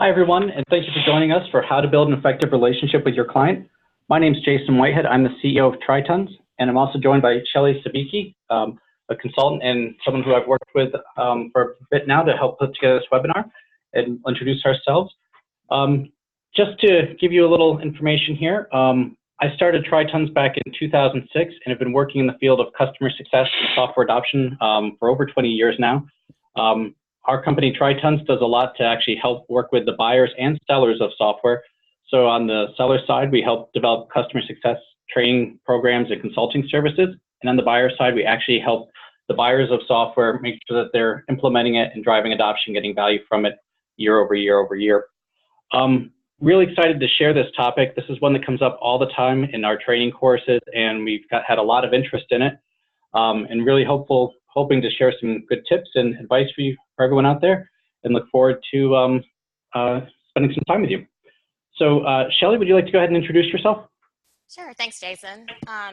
Hi, everyone, and thank you for joining us for How to Build an Effective Relationship with Your Client. My name is Jason Whitehead. I'm the CEO of Tritons, and I'm also joined by Shelly Sabhikhi, a consultant and someone who I've worked with for a bit now to help put together this webinar and introduce ourselves. Just to give you a little information here, I started Tritons back in 2006 and have been working in the field of customer success and software adoption for over 20 years now. Our company, Tritons, does a lot to actually help work with the buyers and sellers of software. So on the seller side, we help develop customer success training programs and consulting services. And on the buyer side, we actually help the buyers of software make sure that they're implementing it and driving adoption, getting value from it year over year over year. Really excited to share this topic. This is one that comes up all the time in our training courses, and we've had a lot of interest in it, and really hoping to share some good tips and advice for everyone out there, and look forward to spending some time with you. So Shelly, would you like to go ahead and introduce yourself? Sure, thanks, Jason.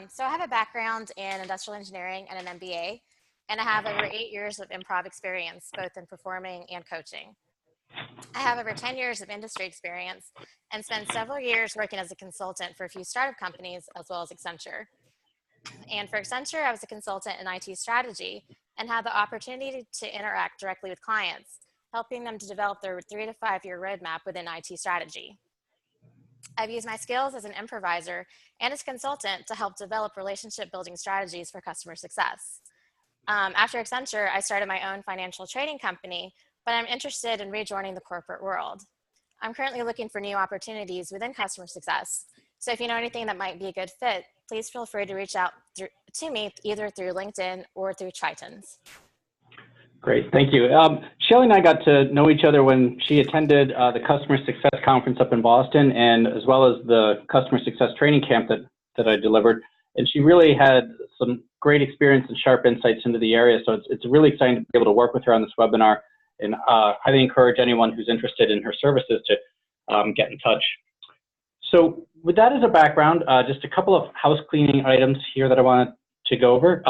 So I have a background in industrial engineering and an MBA, and I have over 8 years of improv experience, both in performing and coaching. I have over 10 years of industry experience and spent several years working as a consultant for a few startup companies as well as Accenture. And for Accenture, I was a consultant in IT strategy and had the opportunity to interact directly with clients, helping them to develop their 3 to 5 year roadmap within IT strategy. I've used my skills as an improviser and as a consultant to help develop relationship building strategies for customer success. After Accenture, I started my own financial trading company, but I'm interested in rejoining the corporate world. I'm currently looking for new opportunities within customer success. So if you know anything that might be a good fit, please feel free to reach out to me either through LinkedIn or through Tritons. Great, thank you. Shelly and I got to know each other when she attended the Customer Success Conference up in Boston, and as well as the Customer Success Training Camp that I delivered. And she really had some great experience and sharp insights into the area. So it's really exciting to be able to work with her on this webinar, and highly encourage anyone who's interested in her services to get in touch. So with that as a background, just a couple of house cleaning items here that I wanted to go over.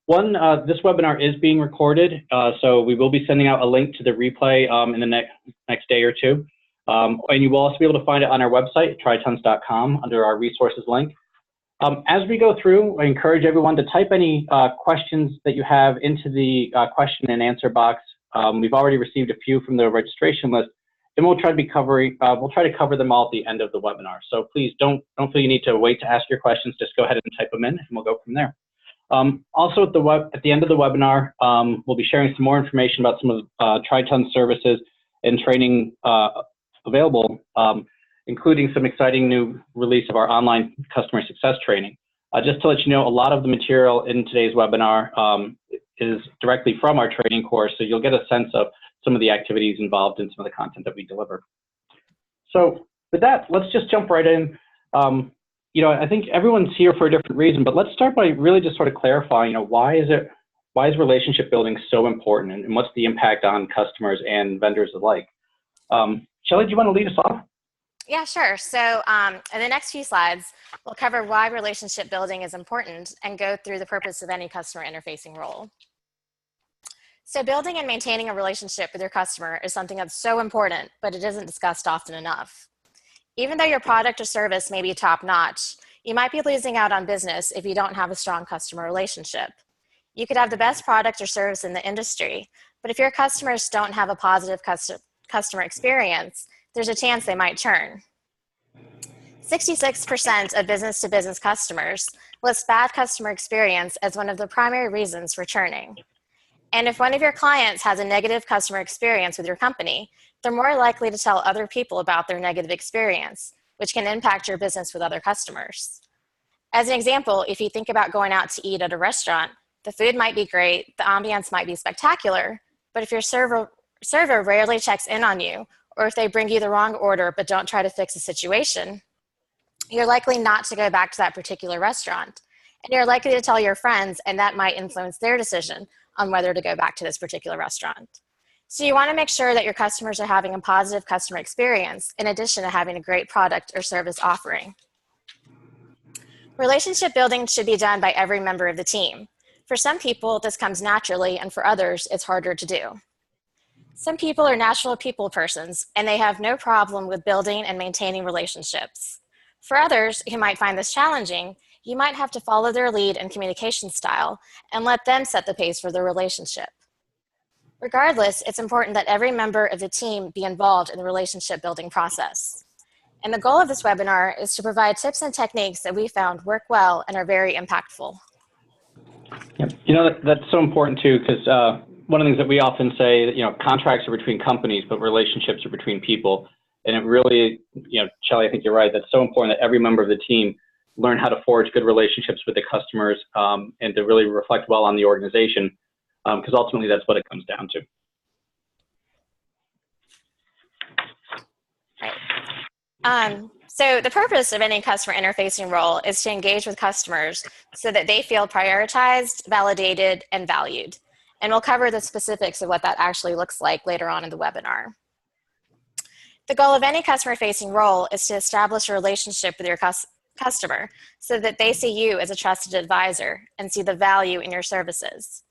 One, this webinar is being recorded, so we will be sending out a link to the replay in the next day or two. And you will also be able to find it on our website, tritons.com, under our resources link. As we go through, I encourage everyone to type any questions that you have into the question and answer box. We've already received a few from the registration list, and we'll try to cover them all at the end of the webinar. So please don't feel you need to wait to ask your questions. Just go ahead and type them in, and we'll go from there. Also, at the end of the webinar, we'll be sharing some more information about some of Tritons services and training available, including some exciting new release of our online customer success training. Just to let you know, a lot of the material in today's webinar is directly from our training course, so you'll get a sense of some of the activities involved in some of the content that we deliver. So with that, let's just jump right in. You know, I think everyone's here for a different reason, but let's start by really just sort of clarifying, you know, why is relationship building so important, and what's the impact on customers and vendors alike? Shelly, do you want to lead us off? Yeah, sure. So in the next few slides, we'll cover why relationship building is important and go through the purpose of any customer interfacing role. So building and maintaining a relationship with your customer is something that's so important, but it isn't discussed often enough. Even though your product or service may be top-notch, you might be losing out on business if you don't have a strong customer relationship. You could have the best product or service in the industry, but if your customers don't have a positive customer experience, there's a chance they might churn. 66% of business-to-business customers list bad customer experience as one of the primary reasons for churning. And if one of your clients has a negative customer experience with your company, they're more likely to tell other people about their negative experience, which can impact your business with other customers. As an example, if you think about going out to eat at a restaurant, the food might be great, the ambiance might be spectacular, but if your server rarely checks in on you, or if they bring you the wrong order but don't try to fix the situation, you're likely not to go back to that particular restaurant. And you're likely to tell your friends, and that might influence their decision on whether to go back to this particular restaurant. So you want to make sure that your customers are having a positive customer experience in addition to having a great product or service offering. Relationship building should be done by every member of the team. For some people, this comes naturally, and for others, it's harder to do. Some people are natural people persons, and they have no problem with building and maintaining relationships. For others who might find this challenging, you might have to follow their lead and communication style and let them set the pace for the relationship. Regardless, it's important that every member of the team be involved in the relationship building process. And the goal of this webinar is to provide tips and techniques that we found work well and are very impactful. Yep. You know, that's so important too, because one of the things that we often say, you know, contracts are between companies, but relationships are between people. And it really, you know, Shelly, I think you're right. That's so important that every member of the team learn how to forge good relationships with the customers and to really reflect well on the organization, because ultimately that's what it comes down to. Right. So the purpose of any customer interfacing role is to engage with customers so that they feel prioritized, validated, and valued. And we'll cover the specifics of what that actually looks like later on in the webinar. The goal of any customer-facing role is to establish a relationship with your customer so that they see you as a trusted advisor and see the value in your services.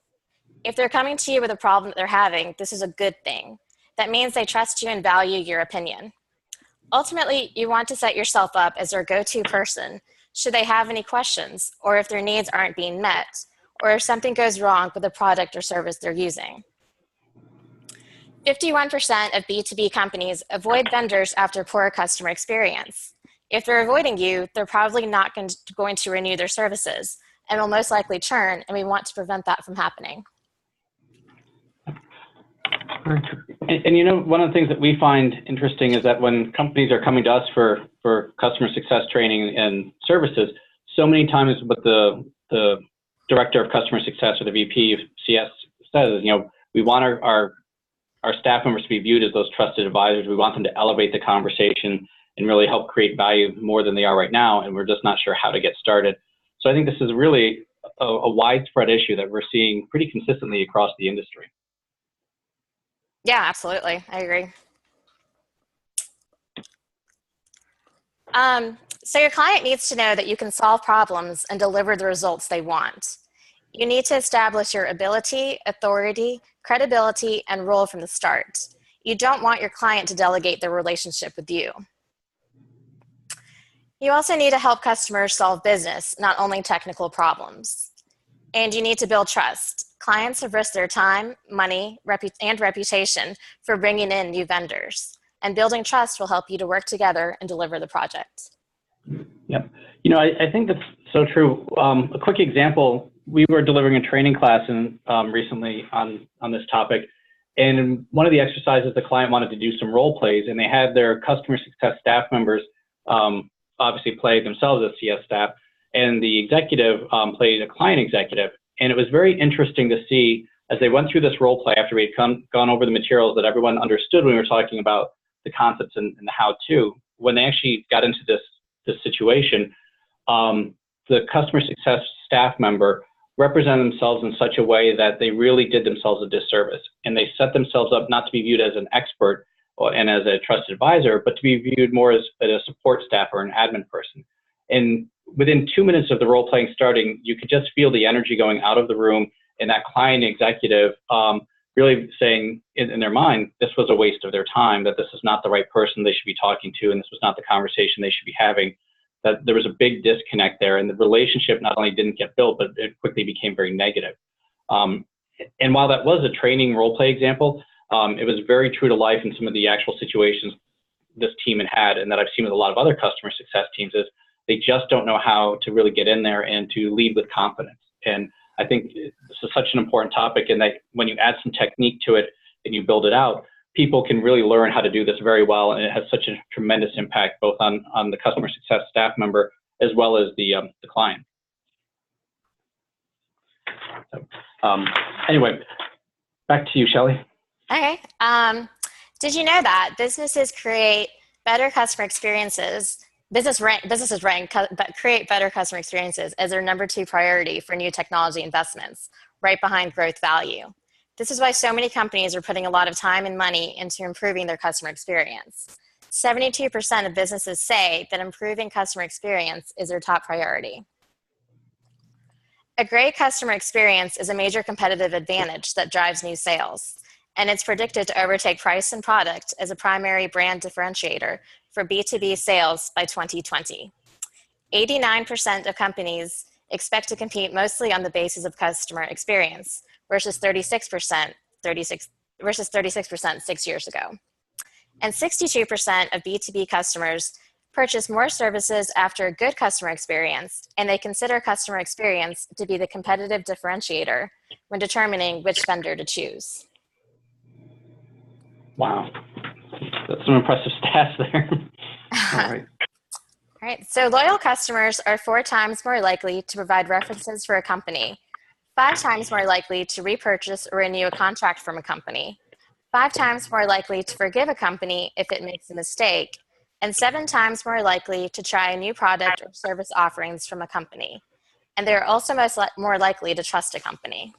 If they're coming to you with a problem that they're having, this is a good thing. That means they trust you and value your opinion. Ultimately, you want to set yourself up as their go-to person should they have any questions, or if their needs aren't being met, or if something goes wrong with the product or service they're using. 51% of B2B companies avoid vendors after poor customer experience. If they're avoiding you, they're probably not going to renew their services and will most likely churn, and we want to prevent that from happening. And you know, one of the things that we find interesting is that when companies are coming to us for customer success training and services, so many times what the director of customer success or the VP of CS says is, you know, we want our staff members to be viewed as those trusted advisors. We want them to elevate the conversation and really help create value more than they are right now, and we're just not sure how to get started. So I think this is really a widespread issue that we're seeing pretty consistently across the industry. Yeah, absolutely. I agree. So your client needs to know that you can solve problems and deliver the results they want. You need to establish your ability, authority, credibility, and role from the start. You don't want your client to delegate their relationship with you. You also need to help customers solve business, not only technical problems. And you need to build trust. Clients have risked their time, money, and reputation for bringing in new vendors. And building trust will help you to work together and deliver the project. Yep. You know, I think that's so true. A quick example, we were delivering a training class recently on this topic. And in one of the exercises, the client wanted to do some role plays, and they had their customer success staff members obviously play themselves as CS staff, and the executive played a client executive. And it was very interesting to see as they went through this role play after we had gone over the materials that everyone understood when we were talking about the concepts and the how-to. When they actually got into this situation, the customer success staff member represented themselves in such a way that they really did themselves a disservice. And they set themselves up not to be viewed as an expert and as a trusted advisor, but to be viewed more as a support staff or an admin person. And within 2 minutes of the role playing starting, you could just feel the energy going out of the room, and that client executive really saying in their mind, this was a waste of their time, that this is not the right person they should be talking to, and this was not the conversation they should be having, that there was a big disconnect there, and the relationship not only didn't get built, but it quickly became very negative. And while that was a training role play example, it was very true to life in some of the actual situations this team had, and that I've seen with a lot of other customer success teams, is they just don't know how to really get in there and to lead with confidence. And I think this is such an important topic, and that when you add some technique to it and you build it out, people can really learn how to do this very well, and it has such a tremendous impact both on the customer success staff member as well as the client. So, anyway, back to you, Shelly. Okay. Did you know that businesses create better customer experiences? Businesses create better customer experiences as their #2 priority for new technology investments, right behind growth value. This is why so many companies are putting a lot of time and money into improving their customer experience. 72% of businesses say that improving customer experience is their top priority. A great customer experience is a major competitive advantage that drives new sales. and it's predicted to overtake price and product as a primary brand differentiator for B2B sales by 2020. 89% of companies expect to compete mostly on the basis of customer experience versus 36% 6 years ago. And 62% of B2B customers purchase more services after a good customer experience, and they consider customer experience to be the competitive differentiator when determining which vendor to choose. Wow, that's some impressive stats there. All right. All right, so loyal customers are 4 times more likely to provide references for a company, 5 times more likely to repurchase or renew a contract from a company, 5 times more likely to forgive a company if it makes a mistake, and 7 times more likely to try a new product or service offerings from a company. And they're also more likely to trust a company.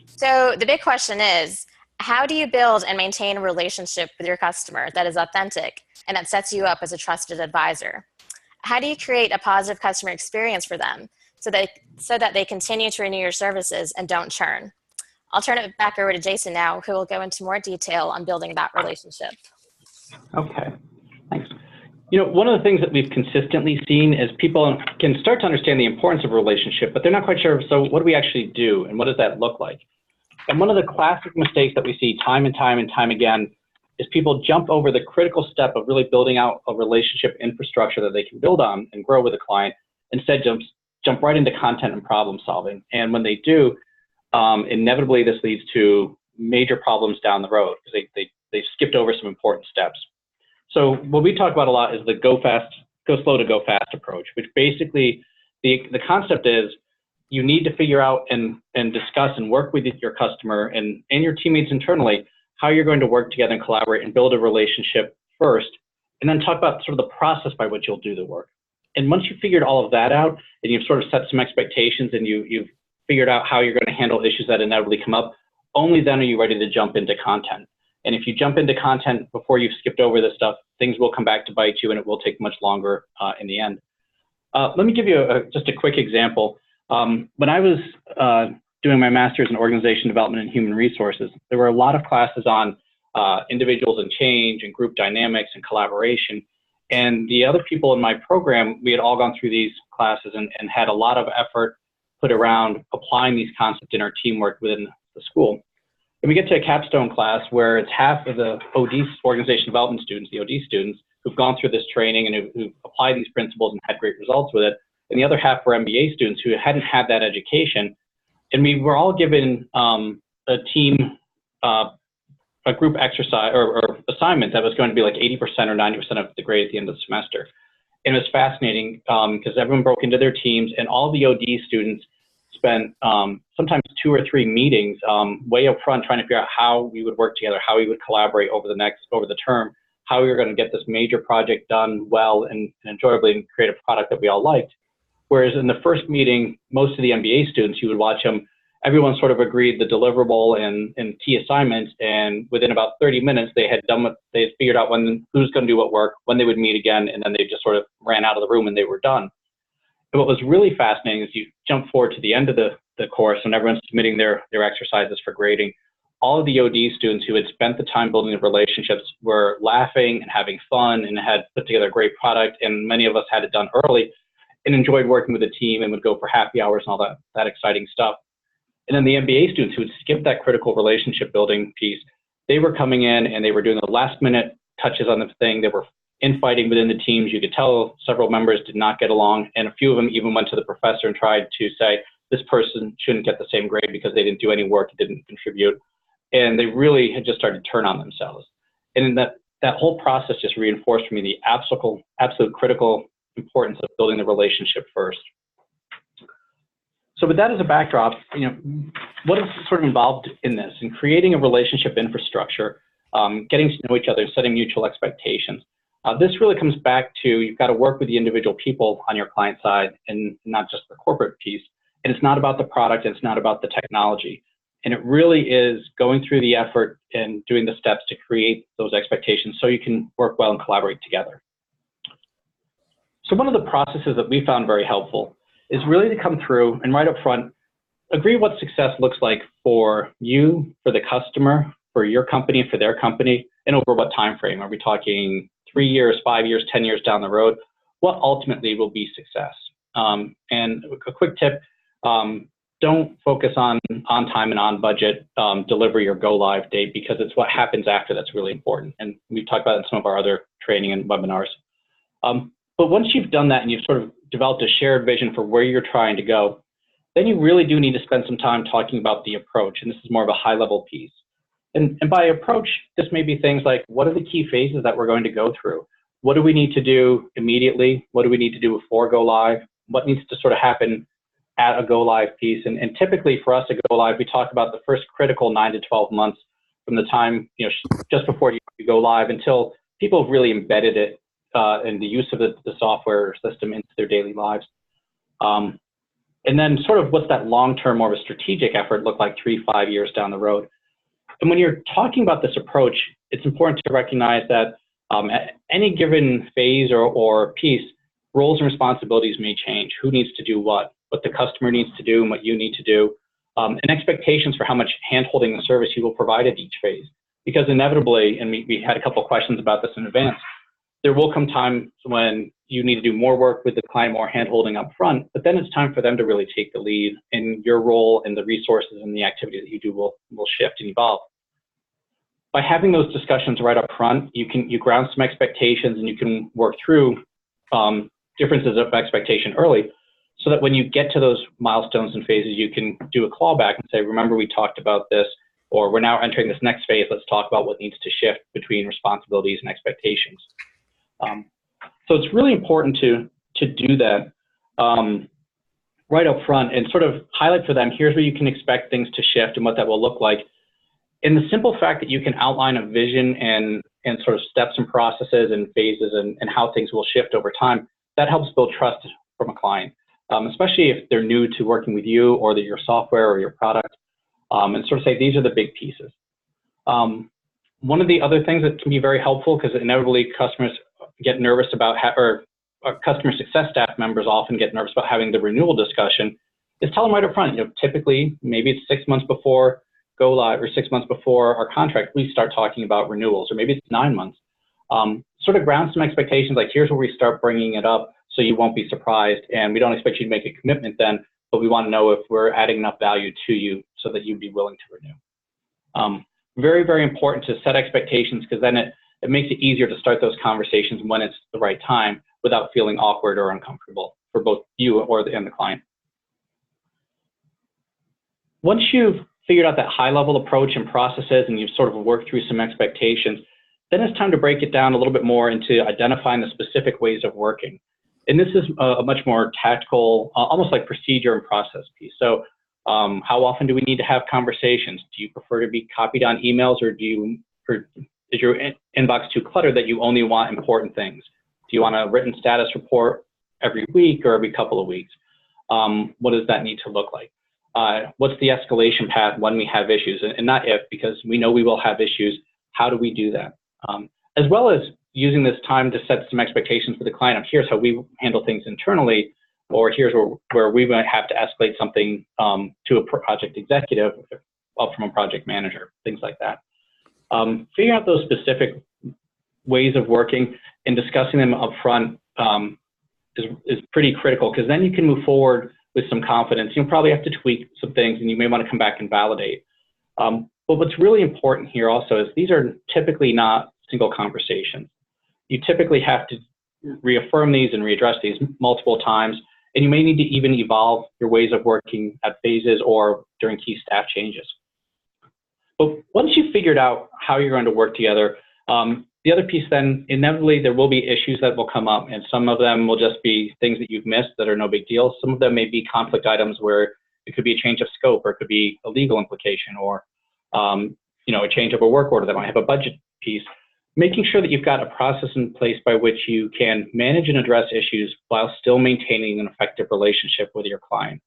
So the big question is, how do you build and maintain a relationship with your customer that is authentic and that sets you up as a trusted advisor? How do you create a positive customer experience for them so that they continue to renew your services and don't churn? I'll turn it back over to Jason now, who will go into more detail on building that relationship. Okay, thanks. You know, one of the things that we've consistently seen is people can start to understand the importance of a relationship, but they're not quite sure, so what do we actually do and what does that look like? And one of the classic mistakes that we see time and time again is people jump over the critical step of really building out a relationship infrastructure that they can build on and grow with a client, instead jump right into content and problem solving. And when they do, inevitably this leads to major problems down the road because they've skipped over some important steps. So what we talk about a lot is the go slow to go fast approach, which basically the concept is you need to figure out and discuss and work with your customer and your teammates internally how you're going to work together and collaborate and build a relationship first, and then talk about sort of the process by which you'll do the work. And once you've figured all of that out and you've sort of set some expectations and you've figured out how you're going to handle issues that inevitably come up, only then are you ready to jump into content. And if you jump into content before you've skipped over this stuff, things will come back to bite you and it will take much longer in the end. Let me give you just a quick example. When I was doing my master's in organization development and human resources, there were a lot of classes on individuals and change and group dynamics and collaboration. And the other people in my program, we had all gone through these classes and had a lot of effort put around applying these concepts in our teamwork within the school. And we get to a capstone class where it's half of the OD organization development students, the OD students, who've gone through this training and who've applied these principles and had great results with it. And the other half were MBA students who hadn't had that education. And we were all given a group exercise or assignment that was going to be like 80% or 90% of the grade at the end of the semester. And it was fascinating because everyone broke into their teams and all the OD students spent sometimes 2 or 3 meetings way up front trying to figure out how we would work together, how we would collaborate over the term, how we were going to get this major project done well and enjoyably and create a product that we all liked. Whereas in the first meeting, most of the MBA students, you would watch them, everyone sort of agreed the deliverable and key assignments, and within about 30 minutes, they had figured out who's going to do what work, when they would meet again, and then they just sort of ran out of the room and they were done. And what was really fascinating is you jump forward to the end of the course and everyone's submitting their exercises for grading. All of the OD students who had spent the time building the relationships were laughing and having fun and had put together a great product, and many of us had it done early and enjoyed working with the team and would go for happy hours and all that exciting stuff. And then the MBA students who had skipped that critical relationship building piece, they were coming in and they were doing the last minute touches on the thing. They were infighting within the teams. You could tell several members did not get along, and a few of them even went to the professor and tried to say, this person shouldn't get the same grade because they didn't do any work, didn't contribute. And they really had just started to turn on themselves. And that whole process just reinforced for me the absolute critical importance of building the relationship first. So with that as a backdrop, what is sort of involved in this? In creating a relationship infrastructure, getting to know each other, setting mutual expectations. This really comes back to you've got to work with the individual people on your client side and not just the corporate piece. And it's not about the product, it's not about the technology. And it really is going through the effort and doing the steps to create those expectations so you can work well and collaborate together. So one of the processes that we found very helpful is really to come through and right up front, agree what success looks like for you, for the customer, for your company, for their company, and over what time frame. Are we talking 3 years, 5 years, 10 years down the road? What ultimately will be success? And a quick tip, don't focus on time and on budget delivery or go live date, because it's what happens after that's really important. And we've talked about it in some of our other training and webinars. But once you've done that and you've sort of developed a shared vision for where you're trying to go, then you really do need to spend some time talking about the approach. And this is more of a high level piece. And by approach, this may be things like, what are the key phases that we're going to go through? What do we need to do immediately? What do we need to do before go live? What needs to sort of happen at a go live piece? And typically for us to go live, we talk about the first critical 9 to 12 months from the time, just before you go live until people have really embedded it and the use of the software system into their daily lives. And then sort of what's that long-term, more of a strategic effort look like 3 to 5 years down the road? And when you're talking about this approach, it's important to recognize that at any given phase or piece, roles and responsibilities may change. Who needs to do what the customer needs to do and what you need to do, and expectations for how much hand-holding and service you will provide at each phase. Because inevitably, and we had a couple of questions about this in advance, there will come times when you need to do more work with the client, more hand-holding up front, but then it's time for them to really take the lead, and your role and the resources and the activity that you do will shift and evolve. By having those discussions right up front, you ground some expectations and you can work through differences of expectation early, so that when you get to those milestones and phases, you can do a clawback and say, remember we talked about this, or we're now entering this next phase, let's talk about what needs to shift between responsibilities and expectations. So it's really important to do that right up front and sort of highlight for them, here's where you can expect things to shift and what that will look like. And the simple fact that you can outline a vision and sort of steps and processes and phases and how things will shift over time, that helps build trust from a client, especially if they're new to working with you or your software or your product, and sort of say, these are the big pieces. One of the other things that can be very helpful, because inevitably customers get nervous about, or customer success staff members often get nervous about having the renewal discussion, is tell them right up front, typically maybe it's 6 months before go live or 6 months before our contract, we start talking about renewals, or maybe it's 9 months. Sort of ground some expectations, like here's where we start bringing it up so you won't be surprised, and we don't expect you to make a commitment then, but we want to know if we're adding enough value to you so that you'd be willing to renew. Very, very important to set expectations, because then it makes it easier to start those conversations when it's the right time without feeling awkward or uncomfortable for both you and the client. Once you've figured out that high-level approach and processes and you've sort of worked through some expectations, then it's time to break it down a little bit more into identifying the specific ways of working. And this is a much more tactical, almost like procedure and process piece. So how often do we need to have conversations? Do you prefer to be copied on emails, or is your inbox too cluttered that you only want important things? Do you want a written status report every week or every couple of weeks? What does that need to look like? What's the escalation path when we have issues? And not if, because we know we will have issues. How do we do that? As well as using this time to set some expectations for the client of, here's how we handle things internally, or here's where we might have to escalate something to a project executive up from a project manager, things like that. Figuring out those specific ways of working and discussing them up front is pretty critical, because then you can move forward with some confidence. You'll probably have to tweak some things, and you may want to come back and validate. But what's really important here also is these are typically not single conversations. You typically have to reaffirm these and readdress these multiple times, and you may need to even evolve your ways of working at phases or during key staff changes. But once you've figured out how you're going to work together, the other piece then, inevitably there will be issues that will come up, and some of them will just be things that you've missed that are no big deal. Some of them may be conflict items where it could be a change of scope, or it could be a legal implication, or a change of a work order that might have a budget piece. Making sure that you've got a process in place by which you can manage and address issues while still maintaining an effective relationship with your client.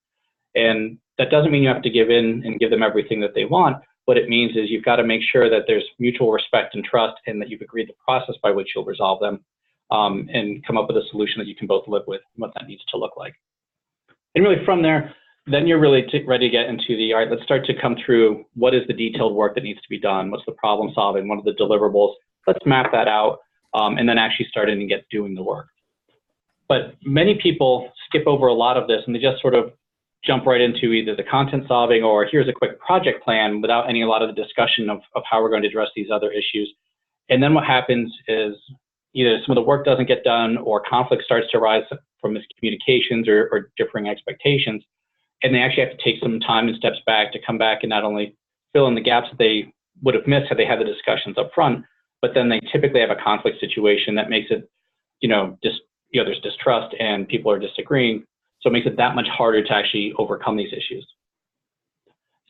And that doesn't mean you have to give in and give them everything that they want. What it means is you've got to make sure that there's mutual respect and trust, and that you've agreed the process by which you'll resolve them, and come up with a solution that you can both live with and what that needs to look like. And really from there, then you're really ready to get into the, all right, let's start to come through what is the detailed work that needs to be done, what's the problem solving, what are the deliverables, let's map that out, and then actually start in and get doing the work. But many people skip over a lot of this and they just sort of jump right into either the content solving or here's a quick project plan without a lot of the discussion of how we're going to address these other issues. And then what happens is either some of the work doesn't get done or conflict starts to arise from miscommunications or differing expectations. And they actually have to take some time and steps back to come back and not only fill in the gaps that they would have missed had they had the discussions up front, but then they typically have a conflict situation that makes it, there's distrust and people are disagreeing. So it makes it that much harder to actually overcome these issues.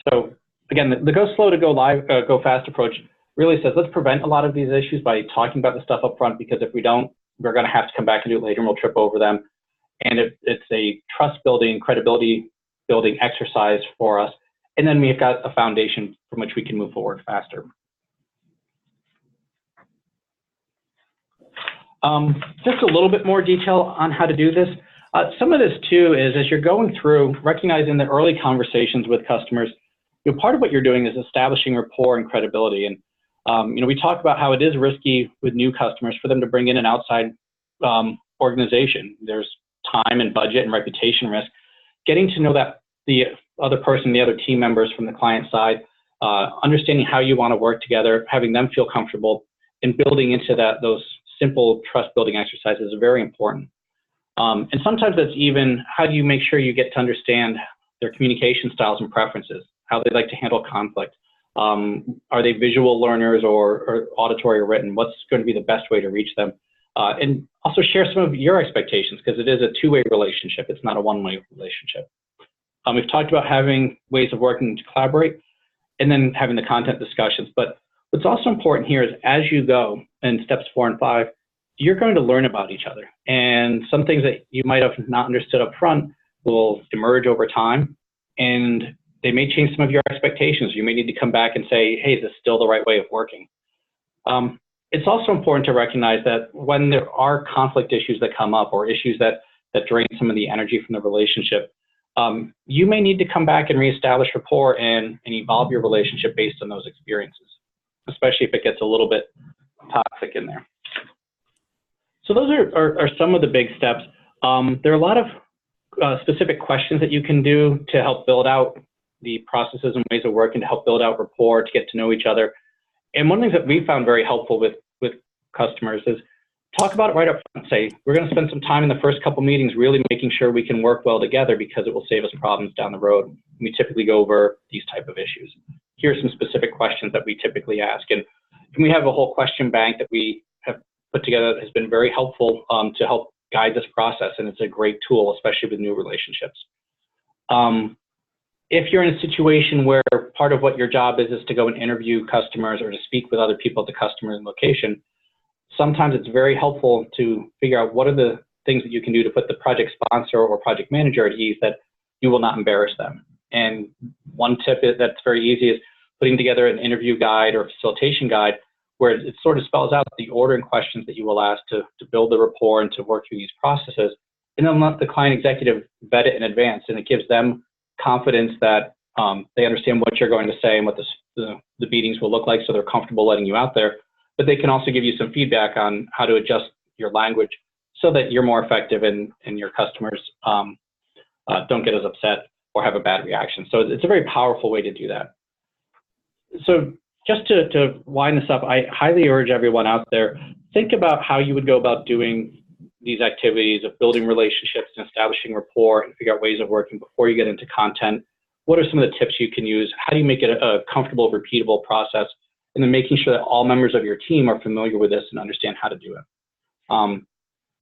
So again, the go slow to go live, go fast approach really says, let's prevent a lot of these issues by talking about the stuff up front, because if we don't, we're going to have to come back and do it later and we'll trip over them. And it's a trust building, credibility building exercise for us. And then we've got a foundation from which we can move forward faster. Just a little bit more detail on how to do this. Some of this too is as you're going through, recognizing the early conversations with customers, part of what you're doing is establishing rapport and credibility. And we talk about how it is risky with new customers for them to bring in an outside organization. There's time and budget and reputation risk. Getting to know that the other person, the other team members from the client side, understanding how you want to work together, having them feel comfortable, and building into those simple trust building exercises is very important. And sometimes that's even how do you make sure you get to understand their communication styles and preferences, how they like to handle conflict. Are they visual learners or auditory or written? What's going to be the best way to reach them? And also share some of your expectations, because it is a two-way relationship. It's not a one-way relationship. We've talked about having ways of working to collaborate and then having the content discussions. But what's also important here is as you go in steps 4 and 5, you're going to learn about each other. And some things that you might have not understood up front will emerge over time. And they may change some of your expectations. You may need to come back and say, hey, is this still the right way of working? It's also important to recognize that when there are conflict issues that come up or issues that drain some of the energy from the relationship, you may need to come back and reestablish rapport and evolve your relationship based on those experiences, especially if it gets a little bit toxic in there. So those are some of the big steps. There are a lot of specific questions that you can do to help build out the processes and ways of working, to help build out rapport, to get to know each other. And one of the things that we found very helpful with customers is talk about it right up front. Say, we're going to spend some time in the first couple meetings really making sure we can work well together because it will save us problems down the road. We typically go over these type of issues. Here are some specific questions that we typically ask. And we have a whole question bank that we have put together that has been very helpful to help guide this process. And it's a great tool, especially with new relationships. If you're in a situation where part of what your job is to go and interview customers or to speak with other people at the customer location, sometimes it's very helpful to figure out what are the things that you can do to put the project sponsor or project manager at ease that you will not embarrass them. And one tip that's very easy is putting together an interview guide or facilitation guide where it sort of spells out the order and questions that you will ask to build the rapport and to work through these processes. And then let the client executive vet it in advance, and it gives them confidence that they understand what you're going to say and what the meetings will look like, so they're comfortable letting you out there. But they can also give you some feedback on how to adjust your language so that you're more effective and your customers don't get as upset or have a bad reaction. So it's a very powerful way to do that. So just to wind this up, I highly urge everyone out there, think about how you would go about doing these activities of building relationships and establishing rapport and figure out ways of working before you get into content. What are some of the tips you can use? How do you make it a comfortable, repeatable process? And then making sure that all members of your team are familiar with this and understand how to do it.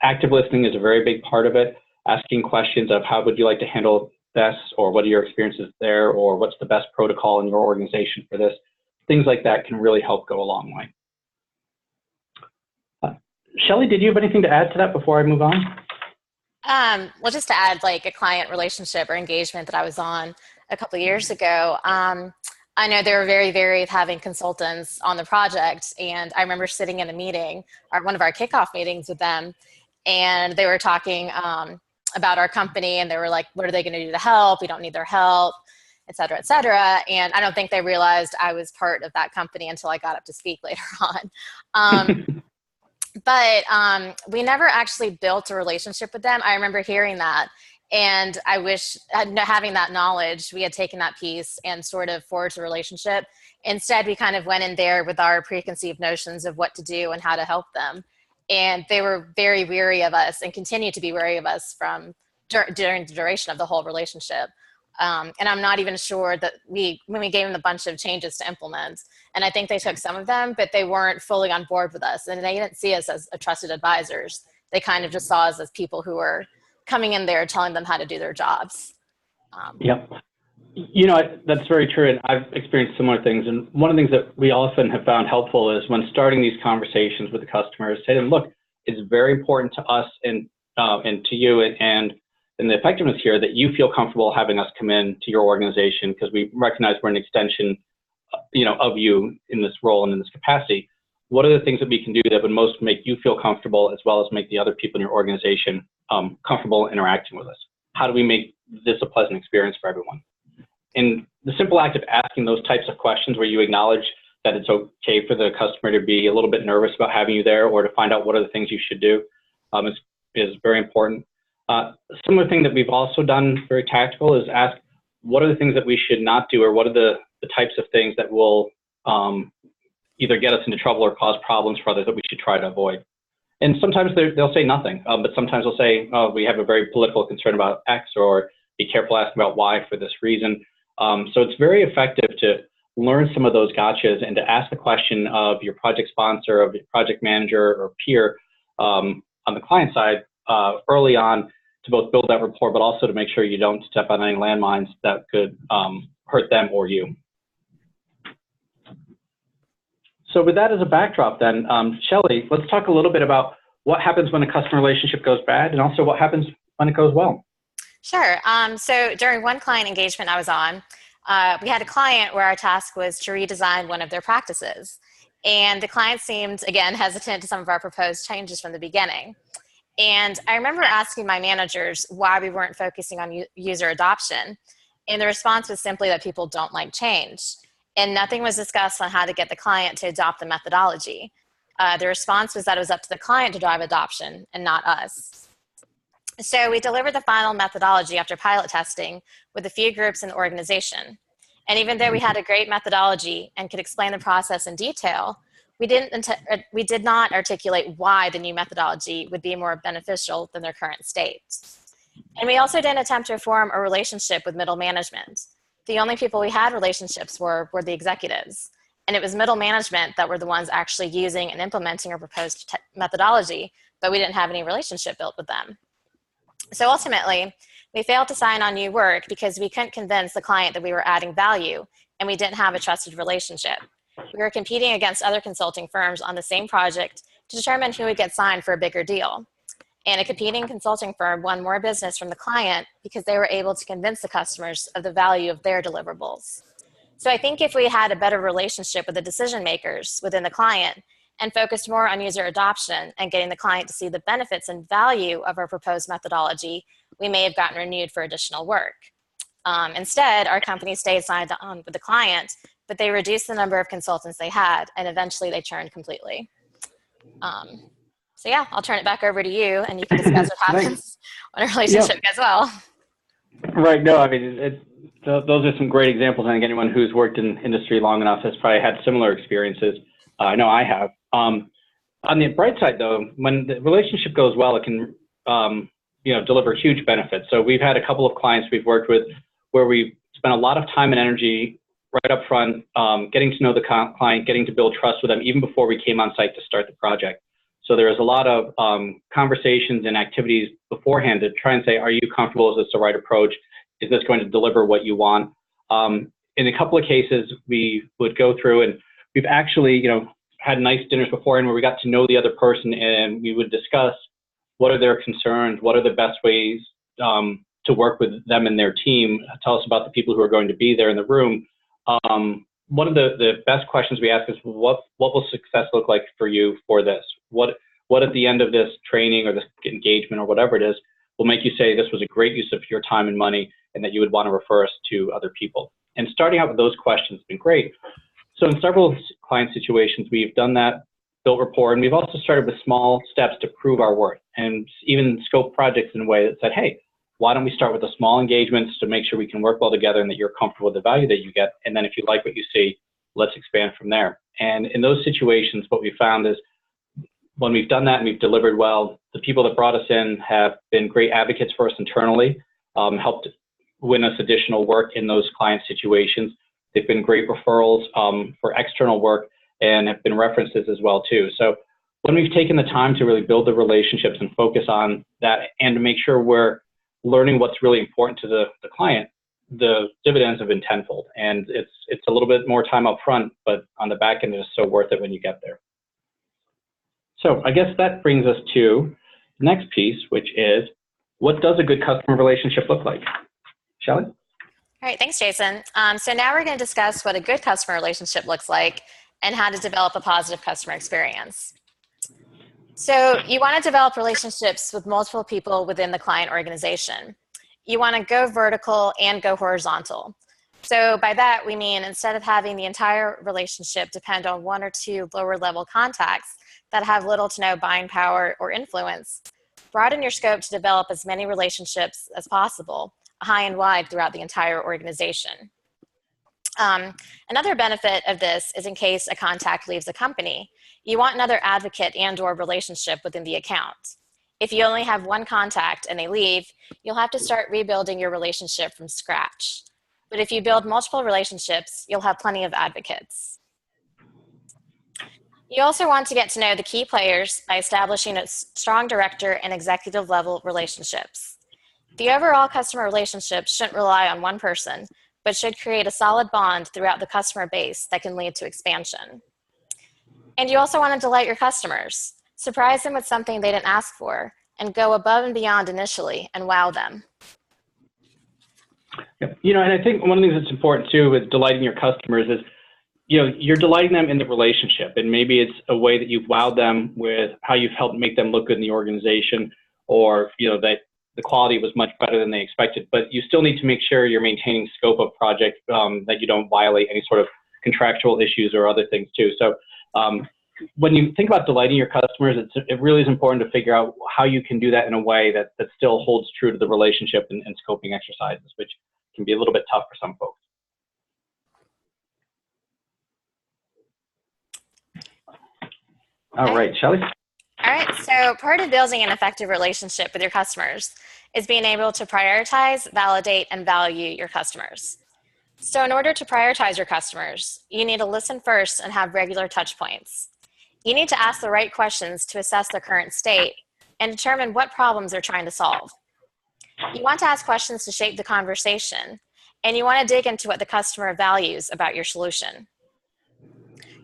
Active listening is a very big part of it. Asking questions of how would you like to handle this, or what are your experiences there, or what's the best protocol in your organization for this? Things like that can really help go a long way. Shelly, did you have anything to add to that before I move on? Well, just to add like a client relationship or engagement that I was on a couple of years ago, I know they were very, very having consultants on the project. And I remember sitting in a meeting, or one of our kickoff meetings with them, and they were talking about our company, and they were like, what are they going to do to help? We don't need their help, et cetera, et cetera. And I don't think they realized I was part of that company until I got up to speak later on. But we never actually built a relationship with them. I remember hearing that. And I wish, having that knowledge, we had taken that piece and sort of forged a relationship. Instead, we kind of went in there with our preconceived notions of what to do and how to help them. And they were very weary of us and continue to be wary of us from during the duration of the whole relationship. And I'm not even sure that when we gave them a bunch of changes to implement, and I think they took some of them, but they weren't fully on board with us. And they didn't see us as trusted advisors. They kind of just saw us as people who were coming in there telling them how to do their jobs. Yep. You know, that's very true. And I've experienced similar things. And one of the things that we often have found helpful is when starting these conversations with the customers, say to them, look, it's very important to us and to you and the effectiveness here that you feel comfortable having us come in to your organization, because we recognize we're an extension, of you in this role and in this capacity. What are the things that we can do that would most make you feel comfortable, as well as make the other people in your organization comfortable interacting with us? How do we make this a pleasant experience for everyone? And the simple act of asking those types of questions, where you acknowledge that it's okay for the customer to be a little bit nervous about having you there, or to find out what are the things you should do, is very important. Similar thing that we've also done, very tactical, is ask what are the things that we should not do, or what are the types of things that will either get us into trouble or cause problems for others that we should try to avoid. And sometimes they'll say nothing, but sometimes they'll say, oh, we have a very political concern about X, or be careful asking about Y for this reason. So it's very effective to learn some of those gotchas and to ask the question of your project sponsor, of your project manager or peer on the client side early on, to both build that rapport, but also to make sure you don't step on any landmines that could hurt them or you. So with that as a backdrop then, Shelly, let's talk a little bit about what happens when a customer relationship goes bad, and also what happens when it goes well. Sure. So during one client engagement I was on, we had a client where our task was to redesign one of their practices. And the client seemed, again, hesitant to some of our proposed changes from the beginning. And I remember asking my managers why we weren't focusing on user adoption. And the response was simply that people don't like change. And nothing was discussed on how to get the client to adopt the methodology. The response was that it was up to the client to drive adoption and not us. So we delivered the final methodology after pilot testing with a few groups in the organization. And even though we had a great methodology and could explain the process in detail, we did not articulate why the new methodology would be more beneficial than their current state. And we also didn't attempt to form a relationship with middle management. The only people we had relationships were the executives. And it was middle management that were the ones actually using and implementing our proposed methodology, but we didn't have any relationship built with them. So ultimately, we failed to sign on new work because we couldn't convince the client that we were adding value, and we didn't have a trusted relationship. We were competing against other consulting firms on the same project to determine who would get signed for a bigger deal. And a competing consulting firm won more business from the client because they were able to convince the customers of the value of their deliverables. So I think if we had a better relationship with the decision makers within the client and focused more on user adoption and getting the client to see the benefits and value of our proposed methodology, we may have gotten renewed for additional work. Instead, our company stayed signed on with the client, but they reduced the number of consultants they had, and eventually they churned completely. So yeah, I'll turn it back over to you, and you can discuss what happens when a relationship goes well. Right. No, I mean, those are some great examples. I think anyone who's worked in industry long enough has probably had similar experiences. I know I have. On the bright side, though, when the relationship goes well, it can deliver huge benefits. So we've had a couple of clients we've worked with where we spent a lot of time and energy right up front, getting to know the client, getting to build trust with them even before we came on site to start the project. So there was a lot of conversations and activities beforehand to try and say, are you comfortable? Is this the right approach? Is this going to deliver what you want? In a couple of cases, we would go through, and we've actually, had nice dinners beforehand where we got to know the other person, and we would discuss what are their concerns, what are the best ways to work with them and their team. Tell us about the people who are going to be there in the room. One of the best questions we ask is, what will success look like for you for this? What at the end of this training or this engagement or whatever it is, will make you say this was a great use of your time and money and that you would want to refer us to other people. And starting out with those questions has been great. So in several client situations, we've done that, built rapport, and we've also started with small steps to prove our worth and even scope projects in a way that said, hey, why don't we start with the small engagements to make sure we can work well together and that you're comfortable with the value that you get. And then if you like what you see, let's expand from there. And in those situations, what we found is when we've done that and we've delivered well, the people that brought us in have been great advocates for us internally, helped win us additional work in those client situations. They've been great referrals for external work and have been references as well too. So when we've taken the time to really build the relationships and focus on that and to make sure we're learning what's really important to the client, the dividends have been tenfold. And it's a little bit more time up front, but on the back end, it's so worth it when you get there. So I guess that brings us to the next piece, which is, what does a good customer relationship look like? Shelly? All right, thanks, Jason. So now we're going to discuss what a good customer relationship looks like and how to develop a positive customer experience. So you want to develop relationships with multiple people within the client organization. You want to go vertical and go horizontal. So by that, we mean instead of having the entire relationship depend on one or two lower level contacts that have little to no buying power or influence, broaden your scope to develop as many relationships as possible, high and wide throughout the entire organization. Another benefit of this is in case a contact leaves a company, you want another advocate and/or relationship within the account. If you only have one contact and they leave, you'll have to start rebuilding your relationship from scratch. But if you build multiple relationships, you'll have plenty of advocates. You also want to get to know the key players by establishing a strong director and executive level relationships. The overall customer relationship shouldn't rely on one person, but should create a solid bond throughout the customer base that can lead to expansion. And you also want to delight your customers. Surprise them with something they didn't ask for, and go above and beyond initially and wow them. Yeah. You know, and I think one of the things that's important too with delighting your customers is, you know, you're delighting them in the relationship, and maybe it's a way that you've wowed them with how you've helped make them look good in the organization, or, you know, that the quality was much better than they expected, but you still need to make sure you're maintaining scope of project, that you don't violate any sort of contractual issues or other things too. So when you think about delighting your customers, it really is important to figure out how you can do that in a way that still holds true to the relationship and scoping exercises, which can be a little bit tough for some folks. All right, Shelly? All right, so part of building an effective relationship with your customers is being able to prioritize, validate, and value your customers. So in order to prioritize your customers, you need to listen first and have regular touch points. You need to ask the right questions to assess their current state and determine what problems they're trying to solve. You want to ask questions to shape the conversation, and you want to dig into what the customer values about your solution.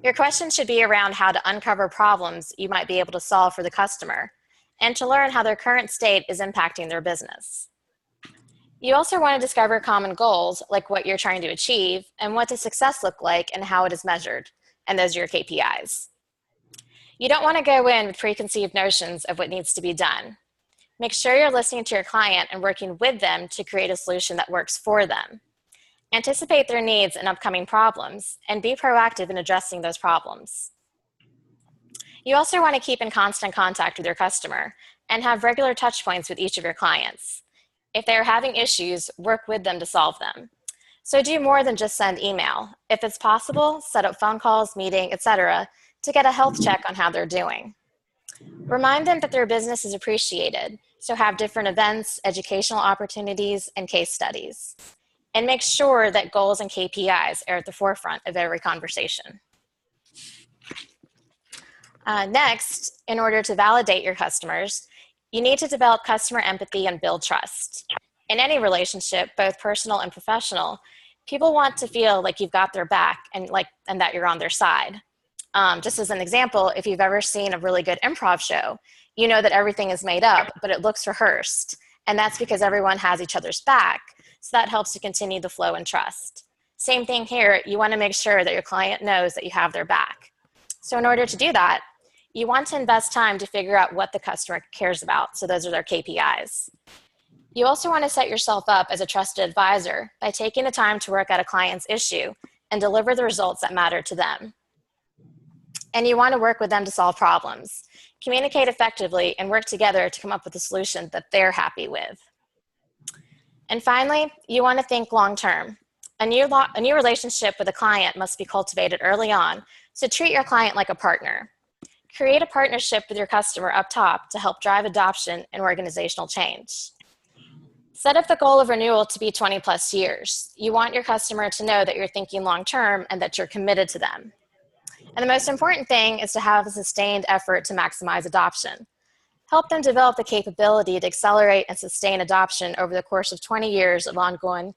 Your questions should be around how to uncover problems you might be able to solve for the customer and to learn how their current state is impacting their business. You also want to discover common goals, like what you're trying to achieve and what does success look like and how it is measured, and those are your KPIs. You don't want to go in with preconceived notions of what needs to be done. Make sure you're listening to your client and working with them to create a solution that works for them. Anticipate their needs and upcoming problems, and be proactive in addressing those problems. You also want to keep in constant contact with your customer and have regular touch points with each of your clients. If they're having issues, work with them to solve them. So do more than just send email. If it's possible, set up phone calls, meeting, etc., to get a health check on how they're doing. Remind them that their business is appreciated, so have different events, educational opportunities, and case studies. And make sure that goals and KPIs are at the forefront of every conversation. Next, in order to validate your customers, you need to develop customer empathy and build trust. In any relationship, both personal and professional, people want to feel like you've got their back and that you're on their side. Just as an example, if you've ever seen a really good improv show, you know that everything is made up, but it looks rehearsed. And that's because everyone has each other's back. So that helps to continue the flow and trust. Same thing here, you want to make sure that your client knows that you have their back. So in order to do that, you want to invest time to figure out what the customer cares about. So those are their KPIs. You also want to set yourself up as a trusted advisor by taking the time to work out a client's issue and deliver the results that matter to them. And you want to work with them to solve problems, communicate effectively, and work together to come up with a solution that they're happy with. And finally, you want to think long-term. A new relationship with a client must be cultivated early on, so treat your client like a partner. Create a partnership with your customer up top to help drive adoption and organizational change. Set up the goal of renewal to be 20 plus years. You want your customer to know that you're thinking long-term and that you're committed to them. And the most important thing is to have a sustained effort to maximize adoption. Help them develop the capability to accelerate and sustain adoption over the course of 20 years of ongoing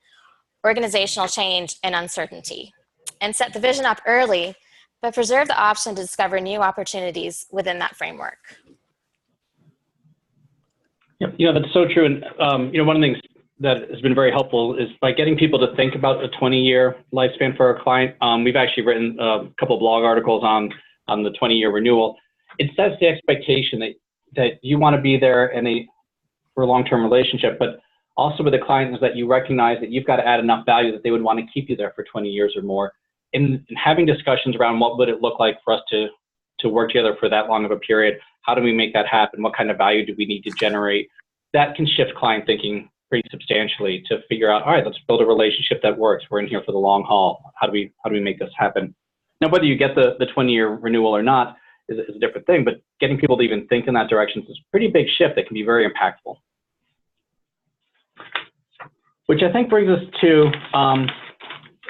organizational change and uncertainty. And set the vision up early, but preserve the option to discover new opportunities within that framework. Yep, that's so true. And one of the things that has been very helpful is by getting people to think about a 20-year lifespan for our client. We've actually written a couple of blog articles on the 20-year renewal. It sets the expectation that you want to be there for a long-term relationship, but also with the client is that you recognize that you've got to add enough value that they would want to keep you there for 20 years or more. And having discussions around what would it look like for us to work together for that long of a period, how do we make that happen, what kind of value do we need to generate, that can shift client thinking pretty substantially to figure out, all right, let's build a relationship that works. We're in here for the long haul. How do we make this happen? Now, whether you get the 20-year renewal or not is a different thing, but getting people to even think in that direction is a pretty big shift that can be very impactful. Which I think brings us to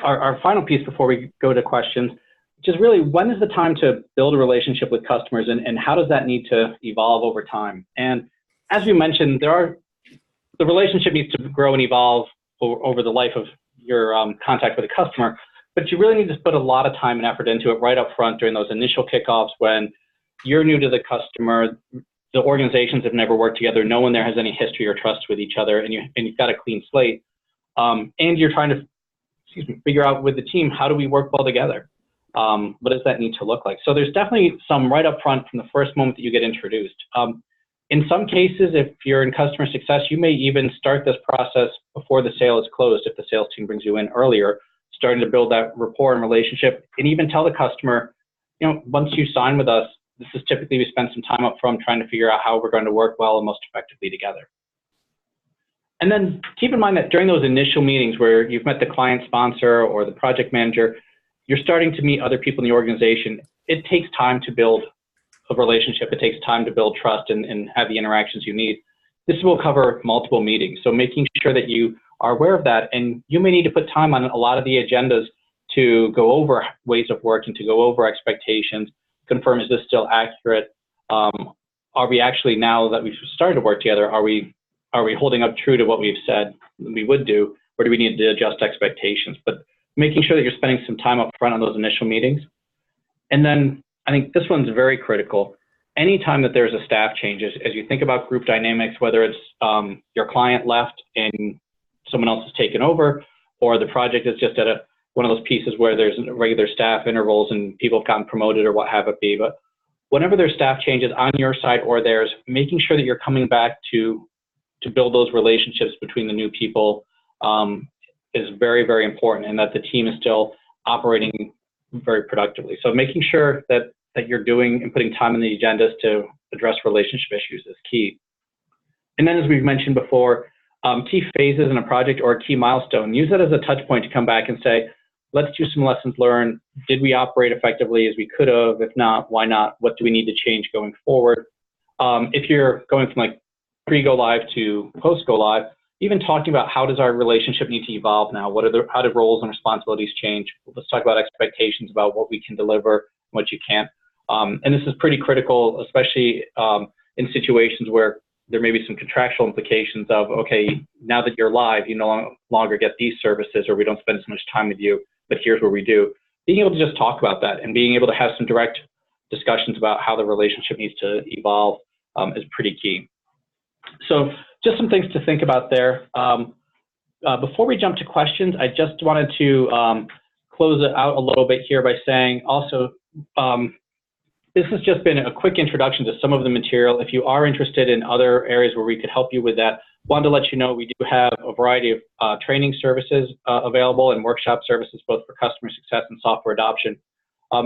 our final piece before we go to questions, which is really when is the time to build a relationship with customers and how does that need to evolve over time? And as we mentioned, the relationship needs to grow and evolve over the life of your contact with a customer, but you really need to put a lot of time and effort into it right up front during those initial kickoffs when you're new to the customer, the organizations have never worked together, no one there has any history or trust with each other, and you've got a clean slate, and you're trying to figure out with the team, how do we work well together? What does that need to look like? So there's definitely some right up front from the first moment that you get introduced. In some cases, if you're in customer success, you may even start this process before the sale is closed if the sales team brings you in earlier, starting to build that rapport and relationship, and even tell the customer, once you sign with us, this is typically we spend some time up front trying to figure out how we're going to work well and most effectively together. And then keep in mind that during those initial meetings where you've met the client sponsor or the project manager, you're starting to meet other people in the organization. It takes time to build a relationship. It takes time to build trust and have the interactions you need. This will cover multiple meetings. So making sure that you are aware of that, and you may need to put time on a lot of the agendas to go over ways of working, to go over expectations, confirm is this still accurate? Are we actually, now that we've started to work together, are we holding up true to what we've said we would do, or do we need to adjust expectations? But making sure that you're spending some time up front on those initial meetings. And then I think this one's very critical. Anytime that there's a staff change, as you think about group dynamics, whether it's your client left and someone else has taken over, or the project is just at one of those pieces where there's regular staff intervals and people have gotten promoted or what have it be. But whenever there's staff changes on your side or theirs, making sure that you're coming back to build those relationships between the new people is very, very important, and that the team is still operating very productively. So making sure that you're doing and putting time in the agendas to address relationship issues is key. And then, as we've mentioned before, key phases in a project or a key milestone, use that as a touch point to come back and say, let's do some lessons learned. Did we operate effectively as we could have? If not, why not? What do we need to change going forward? If you're going from like pre-go live to post-go live, even talking about how does our relationship need to evolve now? How do roles and responsibilities change? Let's talk about expectations about what we can deliver, what you can't. And this is pretty critical, especially in situations where there may be some contractual implications of, okay, now that you're live, you no longer get these services, or we don't spend so much time with you, but here's what we do. Being able to just talk about that and being able to have some direct discussions about how the relationship needs to evolve is pretty key. So just some things to think about there. Before we jump to questions, I just wanted to close it out a little bit here by saying also, this has just been a quick introduction to some of the material. If you are interested in other areas where we could help you with that, wanted to let you know we do have a variety of training services available and workshop services, both for customer success and software adoption,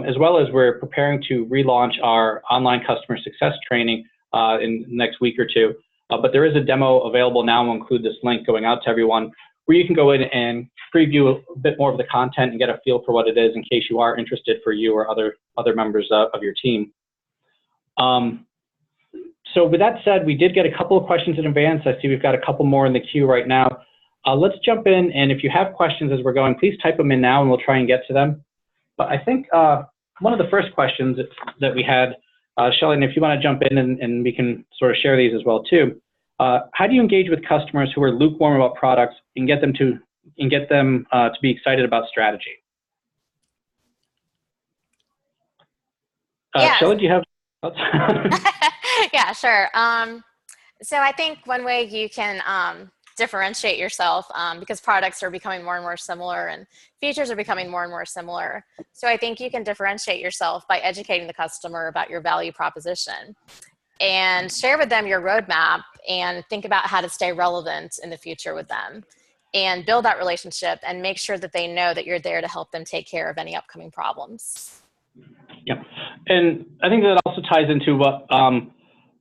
as well as we're preparing to relaunch our online customer success training in the next week or two. But there is a demo available now. We'll include this link going out to everyone, where you can go in and preview a bit more of the content and get a feel for what it is in case you are interested, for you or other members of your team. So with that said, we did get a couple of questions in advance. I see we've got a couple more in the queue right now. Let's jump in, and if you have questions as we're going, please type them in now and we'll try and get to them. But I think one of the first questions that we had, Shelly, and if you want to jump in and we can sort of share these as well too. How do you engage with customers who are lukewarm about products and get them to be excited about strategy? Yeah. Shelly, do you have thoughts? Yeah, sure. So I think one way you can differentiate yourself, because products are becoming more and more similar and features are becoming more and more similar. So I think you can differentiate yourself by educating the customer about your value proposition and share with them your roadmap and think about how to stay relevant in the future with them and build that relationship and make sure that they know that you're there to help them take care of any upcoming problems. Yeah, and I think that also ties into what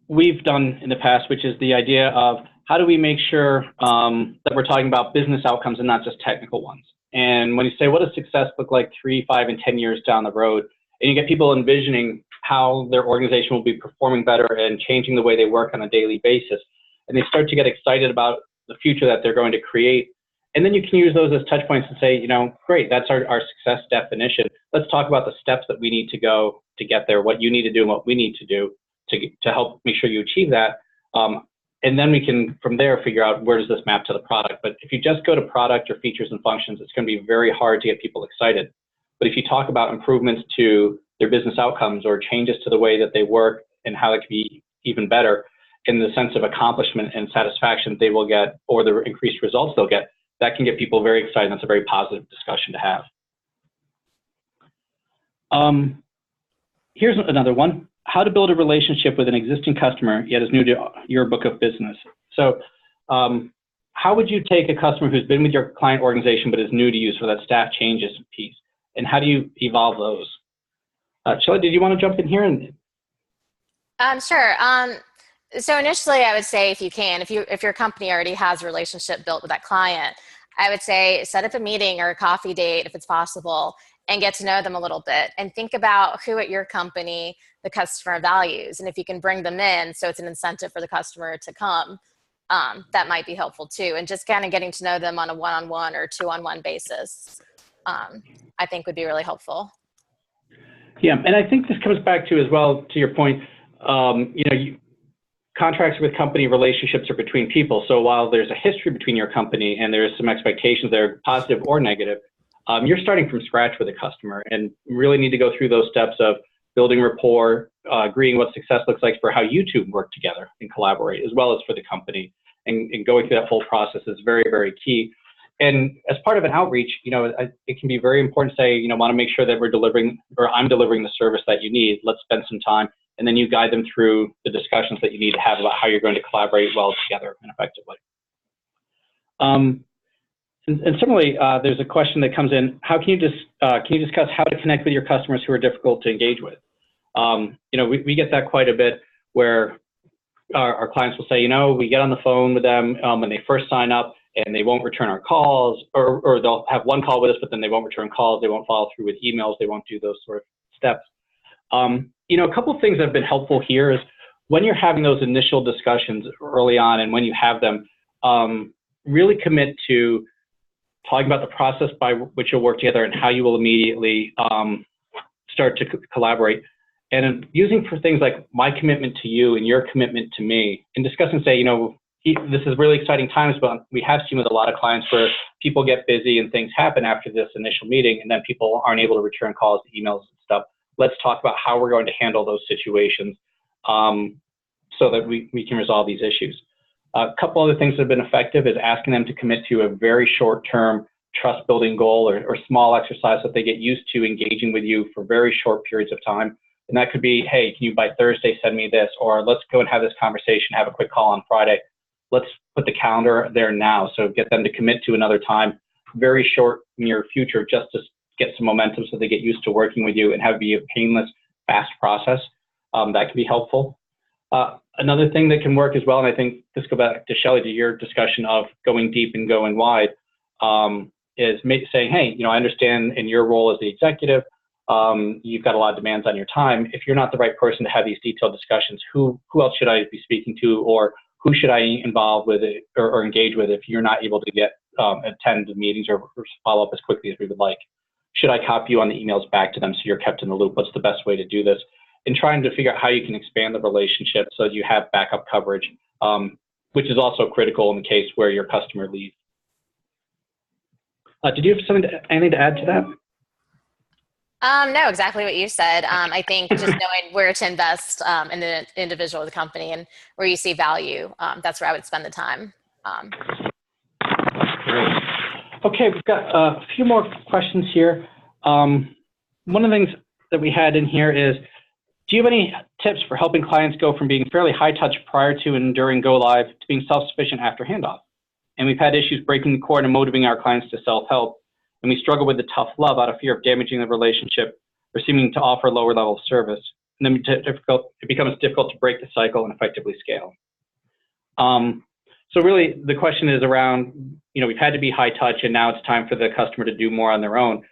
we've done in the past, which is the idea of how do we make sure that we're talking about business outcomes and not just technical ones. And when you say, what does success look like 3, 5, and 10 years down the road, and you get people envisioning how their organization will be performing better and changing the way they work on a daily basis, and they start to get excited about the future that they're going to create. And then you can use those as touch points and say, you know, great, that's our success definition. Let's talk about the steps that we need to go to get there, what you need to do and what we need to do to help make sure you achieve that. And then we can, from there, figure out where does this map to the product. But if you just go to product or features and functions, it's going to be very hard to get people excited. But if you talk about improvements to their business outcomes or changes to the way that they work and how it can be even better in the sense of accomplishment and satisfaction they will get, or the increased results they'll get, that can get people very excited. That's a very positive discussion to have. Here's another one. How to build a relationship with an existing customer yet is new to your book of business. So how would you take a customer who's been with your client organization but is new to you, so that staff changes piece? And how do you evolve those? Shelly, did you want to jump in here? Sure. So initially, I would say if you can, if your company already has a relationship built with that client, I would say set up a meeting or a coffee date if it's possible and get to know them a little bit and think about who at your company the customer values. And if you can bring them in, so it's an incentive for the customer to come, that might be helpful too. And just kind of getting to know them on a one-on-one or two-on-one basis, I think would be really helpful. Yeah, and I think this comes back to, as well, to your point, contracts with company relationships are between people. So while there's a history between your company and there's some expectations that are positive or negative, you're starting from scratch with a customer and really need to go through those steps of building rapport, agreeing what success looks like for how you two work together and collaborate, as well as for the company. And going through that whole process is very, very key. And as part of an outreach, it can be very important to say, want to make sure that we're delivering, or I'm delivering the service that you need. Let's spend some time. And then you guide them through the discussions that you need to have about how you're going to collaborate well together and effectively. And similarly, there's a question that comes in. How can you discuss how to connect with your customers who are difficult to engage with? We get that quite a bit, where our clients will say, we get on the phone with them when they first sign up and they won't return our calls, or they'll have one call with us, but then they won't return calls. They won't follow through with emails. They won't do those sort of steps. A couple of things that have been helpful here is when you're having those initial discussions early on, and when you have them, really commit to talking about the process by which you'll work together and how you will immediately start to collaborate. And using for things like my commitment to you and your commitment to me, and discussing, say, this is really exciting times, but we have seen with a lot of clients where people get busy and things happen after this initial meeting, and then people aren't able to return calls, emails, and stuff. Let's talk about how we're going to handle those situations so that we can resolve these issues. A couple other things that have been effective is asking them to commit to a very short-term trust-building goal or small exercise that they get used to engaging with you for very short periods of time. And that could be, hey, can you by Thursday send me this? Or let's go and have this conversation, have a quick call on Friday. Let's put the calendar there now. So get them to commit to another time, very short near future, just to get some momentum so they get used to working with you and have it be a painless, fast process. That can be helpful. Another thing that can work as well, and I think this goes back to Shelly, to your discussion of going deep and going wide, is saying, hey, I understand in your role as the executive, you've got a lot of demands on your time. If you're not the right person to have these detailed discussions, who else should I be speaking to, or who should I involve with it or engage with if you're not able to attend the meetings or follow up as quickly as we would like? Should I copy you on the emails back to them so you're kept in the loop? What's the best way to do this? And trying to figure out how you can expand the relationship so you have backup coverage, which is also critical in the case where your customer leaves. Did you have anything to add to that? No, exactly what you said. I think just knowing where to invest in the individual of the company and where you see value, that's where I would spend the time. Great. Okay, we've got a few more questions here. One of the things that we had in here is, do you have any tips for helping clients go from being fairly high touch prior to and during go live to being self-sufficient after handoff? And we've had issues breaking the cord and motivating our clients to self-help. And we struggle with the tough love out of fear of damaging the relationship or seeming to offer a lower level of service. And then it becomes difficult to break the cycle and effectively scale. So really the question is around, we've had to be high touch and now it's time for the customer to do more on their own.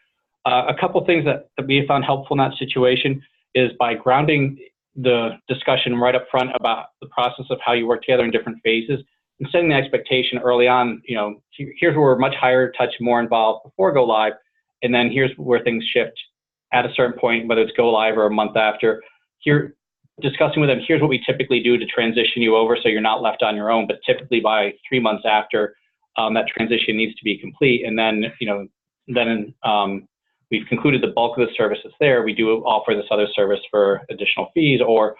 A couple things that we have found helpful in that situation is by grounding the discussion right up front about the process of how you work together in different phases and setting the expectation early on, here's where we're much higher touch, more involved before go live, and then here's where things shift at a certain point, whether it's go live or a month after. Here, discussing with them, here's what we typically do to transition you over so you're not left on your own, but typically by 3 months after, that transition needs to be complete. And then, we've concluded the bulk of the services there. We do offer this other service for additional fees, or,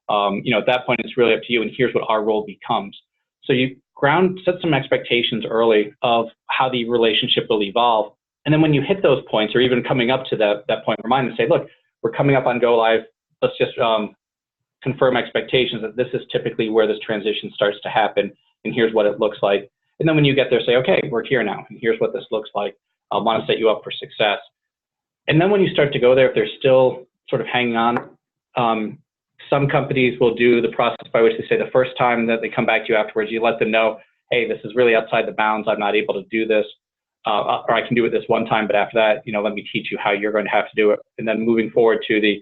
at that point, it's really up to you, and here's what our role becomes. So you set some expectations early of how the relationship will evolve. And then when you hit those points, or even coming up to that point, remind them, say, look, we're coming up on go live. Let's just confirm expectations that this is typically where this transition starts to happen, and here's what it looks like. And then when you get there, say, okay, we're here now, and here's what this looks like. I want to set you up for success. And then when you start to go there, if they're still sort of hanging on, some companies will do the process by which they say the first time that they come back to you afterwards, you let them know, hey, this is really outside the bounds. I'm not able to do this, or I can do it this one time, but after that, let me teach you how you're going to have to do it. And then moving forward to the,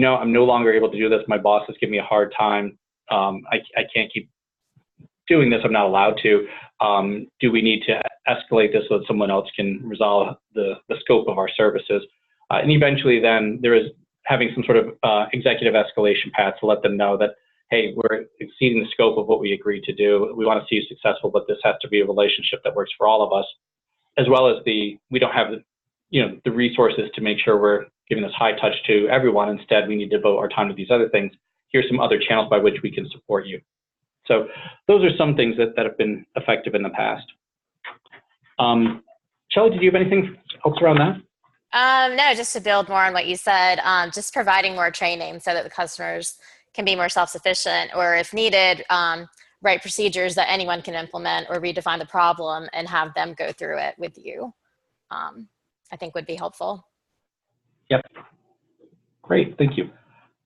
I'm no longer able to do this. My boss is giving me a hard time. I can't keep doing this. I'm not allowed to. Do we need to escalate this so that someone else can resolve the scope of our services? And eventually then there is having some sort of executive escalation path to let them know that, hey, we're exceeding the scope of what we agreed to do. We want to see you successful, but this has to be a relationship that works for all of us, as well as we don't have the resources to make sure we're giving this high touch to everyone. Instead, we need to devote our time to these other things. Here's some other channels by which we can support you. So those are some things that have been effective in the past. Shelly, did you have anything else around that? No, just to build more on what you said, just providing more training so that the customers can be more self-sufficient, or if needed, write procedures that anyone can implement, or redefine the problem and have them go through it with you, I think would be helpful. Yep. Great, thank you.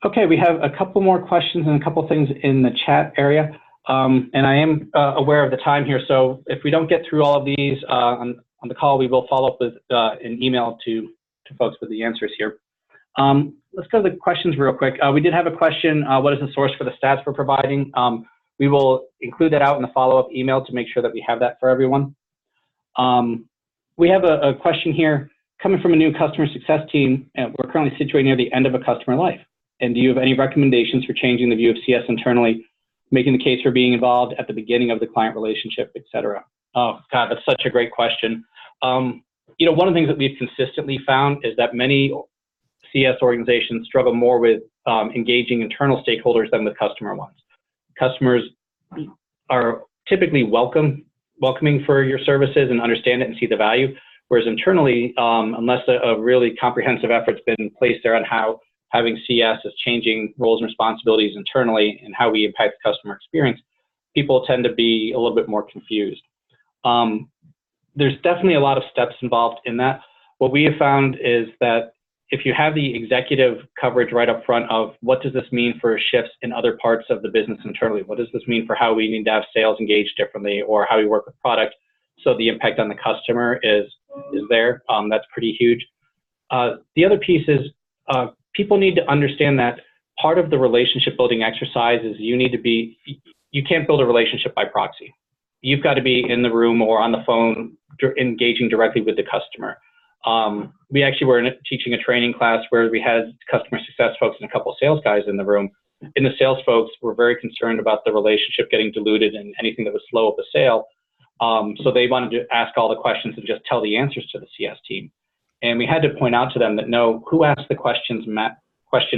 Okay, we have a couple more questions and a couple things in the chat area. And I am aware of the time here, so if we don't get through all of these on the call, we will follow up with an email to folks with the answers here. Let's go to the questions real quick. We did have a question, what is the source for the stats we're providing? We will include that out in the follow-up email to make sure that we have that for everyone. We have a question here coming from a new customer success team. We're currently situated near the end of a customer life. And do you have any recommendations for changing the view of CS internally, making the case for being involved at the beginning of the client relationship, et cetera? Oh, God, that's such a great question. One of the things that we've consistently found is that many CS organizations struggle more with engaging internal stakeholders than with customer ones. Customers are typically welcoming for your services and understand it and see the value, whereas internally, unless a really comprehensive effort's been placed there on how having CS as changing roles and responsibilities internally and how we impact the customer experience, people tend to be a little bit more confused. There's definitely a lot of steps involved in that. What we have found is that if you have the executive coverage right up front of what does this mean for shifts in other parts of the business internally, what does this mean for how we need to have sales engage differently or how we work with product, so the impact on the customer is there. That's pretty huge. The other piece is people need to understand that part of the relationship building exercise is you can't build a relationship by proxy. You've got to be in the room or on the phone engaging directly with the customer. We actually were teaching a training class where we had customer success folks and a couple of sales guys in the room. And the sales folks were very concerned about the relationship getting diluted and anything that would slow up a sale. So they wanted to ask all the questions and just tell the answers to the CS team. And we had to point out to them that no, who asks the question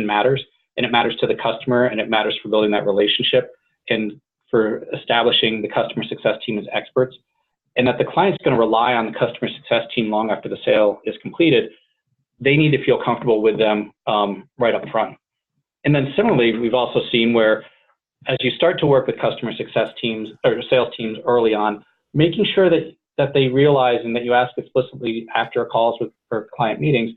matters, and it matters to the customer, and it matters for building that relationship and for establishing the customer success team as experts, and that the client's going to rely on the customer success team long after the sale is completed. They need to feel comfortable with them right up front. And then similarly, we've also seen where as you start to work with customer success teams or sales teams early on, making sure that they realize and that you ask explicitly after calls for client meetings,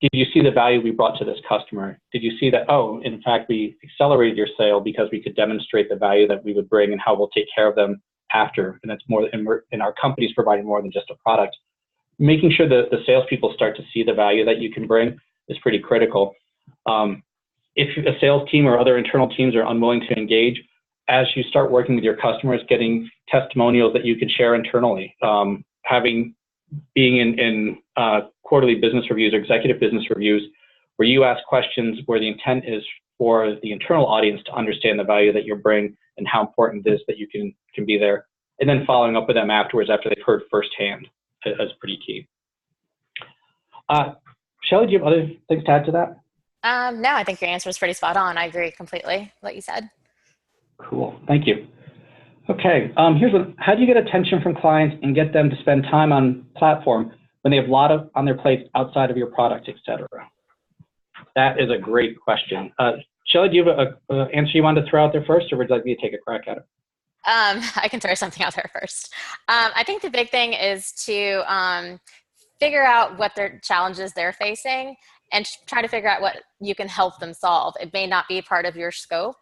did you see the value we brought to this customer? Did you see that, oh, in fact, we accelerated your sale because we could demonstrate the value that we would bring and how we'll take care of them after, and that's more, and our company's providing more than just a product. Making sure that the salespeople start to see the value that you can bring is pretty critical. If a sales team or other internal teams are unwilling to engage, as you start working with your customers, getting testimonials that you can share internally, being in quarterly business reviews or executive business reviews, where you ask questions where the intent is for the internal audience to understand the value that you bring and how important it is that you can be there, and then following up with them afterwards after they've heard firsthand is pretty key. Shelly, do you have other things to add to that? No, I think your answer is pretty spot on. I agree completely what you said. Cool, thank you. Okay, here's one. How do you get attention from clients and get them to spend time on platform when they have a lot on their plates outside of your product, et cetera? That is a great question. Shelly, do you have an answer you wanted to throw out there first, or would you like me to take a crack at it? I can throw something out there first. I think the big thing is to figure out what their challenges they're facing and try to figure out what you can help them solve. It may not be part of your scope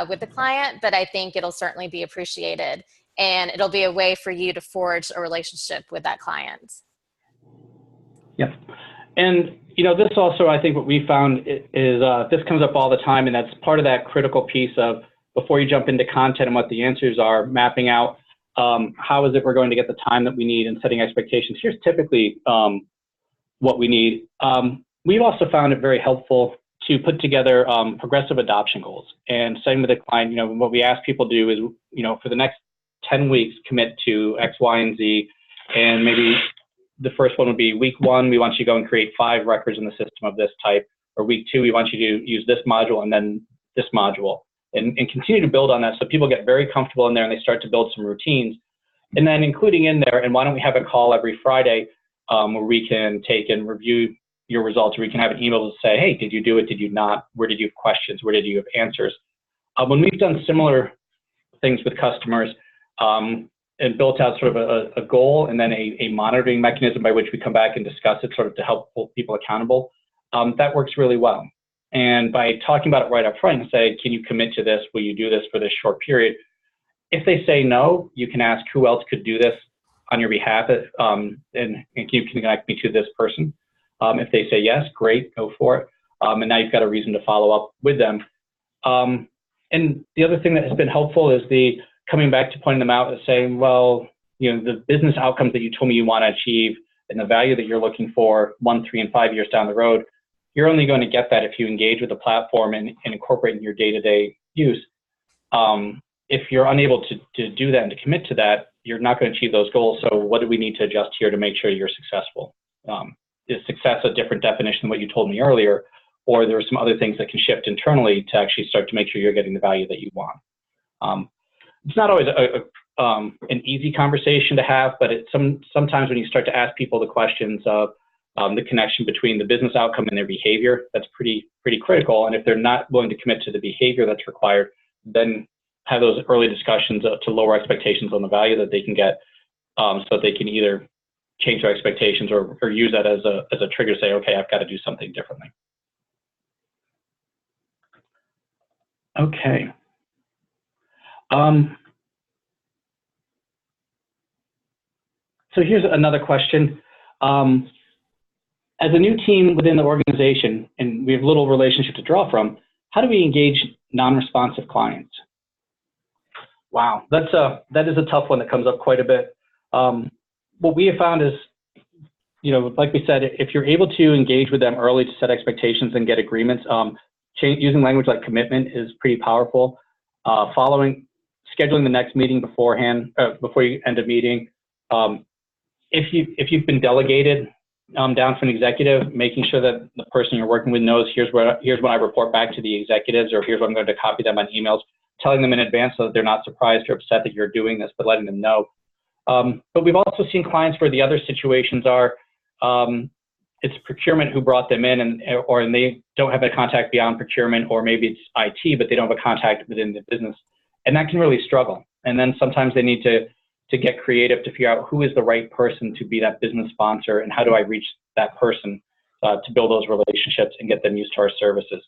with the client, but I think it'll certainly be appreciated, and it'll be a way for you to forge a relationship with that client. Yep. And this also, I think what we found is this comes up all the time, and that's part of that critical piece of before you jump into content and what the answers are, mapping out how is it we're going to get the time that we need and setting expectations. Here's typically what we need. We've also found it very helpful to put together progressive adoption goals. And same with the client, what we ask people to do is, for the next 10 weeks, commit to X, Y, and Z. And maybe the first one would be week 1, we want you to go and create 5 records in the system of this type. Or week 2, we want you to use this module and then this module. And continue to build on that so people get very comfortable in there and they start to build some routines. And then including in there, and why don't we have a call every Friday where we can take and review your results, or we can have an email to say, hey, did you do it? Did you not? Where did you have questions? Where did you have answers? When we've done similar things with customers and built out sort of a goal and then a monitoring mechanism by which we come back and discuss it sort of to help hold people accountable, that works really well. And by talking about it right up front and say, can you commit to this? Will you do this for this short period? If they say no, you can ask who else could do this on your behalf, and you can connect me to this person. If they say yes, great, go for it. And now you've got a reason to follow up with them. And the other thing that has been helpful is the coming back to pointing them out and saying, well, the business outcomes that you told me you want to achieve and the value that you're looking for 1, 3, and 5 years down the road, you're only going to get that if you engage with the platform and incorporate in your day-to-day use. If you're unable to do that and to commit to that, you're not going to achieve those goals. So what do we need to adjust here to make sure you're successful? Is success a different definition than what you told me earlier? Or there are some other things that can shift internally to actually start to make sure you're getting the value that you want. It's not always an easy conversation to have, but sometimes when you start to ask people the questions of, the connection between the business outcome and their behavior. That's pretty critical. And if they're not willing to commit to the behavior that's required, then have those early discussions to lower expectations on the value that they can get, so that they can either change their expectations or use that as a trigger to say, okay, I've got to do something differently. Okay. So here's another question. As a new team within the organization, and we have little relationship to draw from, how do we engage non-responsive clients? Wow, that is a tough one that comes up quite a bit. What we have found is, like we said, if you're able to engage with them early to set expectations and get agreements, using language like commitment is pretty powerful. Scheduling the next meeting beforehand, before you end a meeting. If you've been delegated down from an executive, making sure that the person you're working with knows here's when I report back to the executives, or here's what I'm going to copy them on emails, telling them in advance so that they're not surprised or upset that you're doing this, but letting them know. But we've also seen clients where the other situations are, it's procurement who brought them in, or they don't have a contact beyond procurement, or maybe it's IT, but they don't have a contact within the business. And that can really struggle. And then sometimes they need to get creative to figure out who is the right person to be that business sponsor, and how do I reach that person to build those relationships and get them used to our services.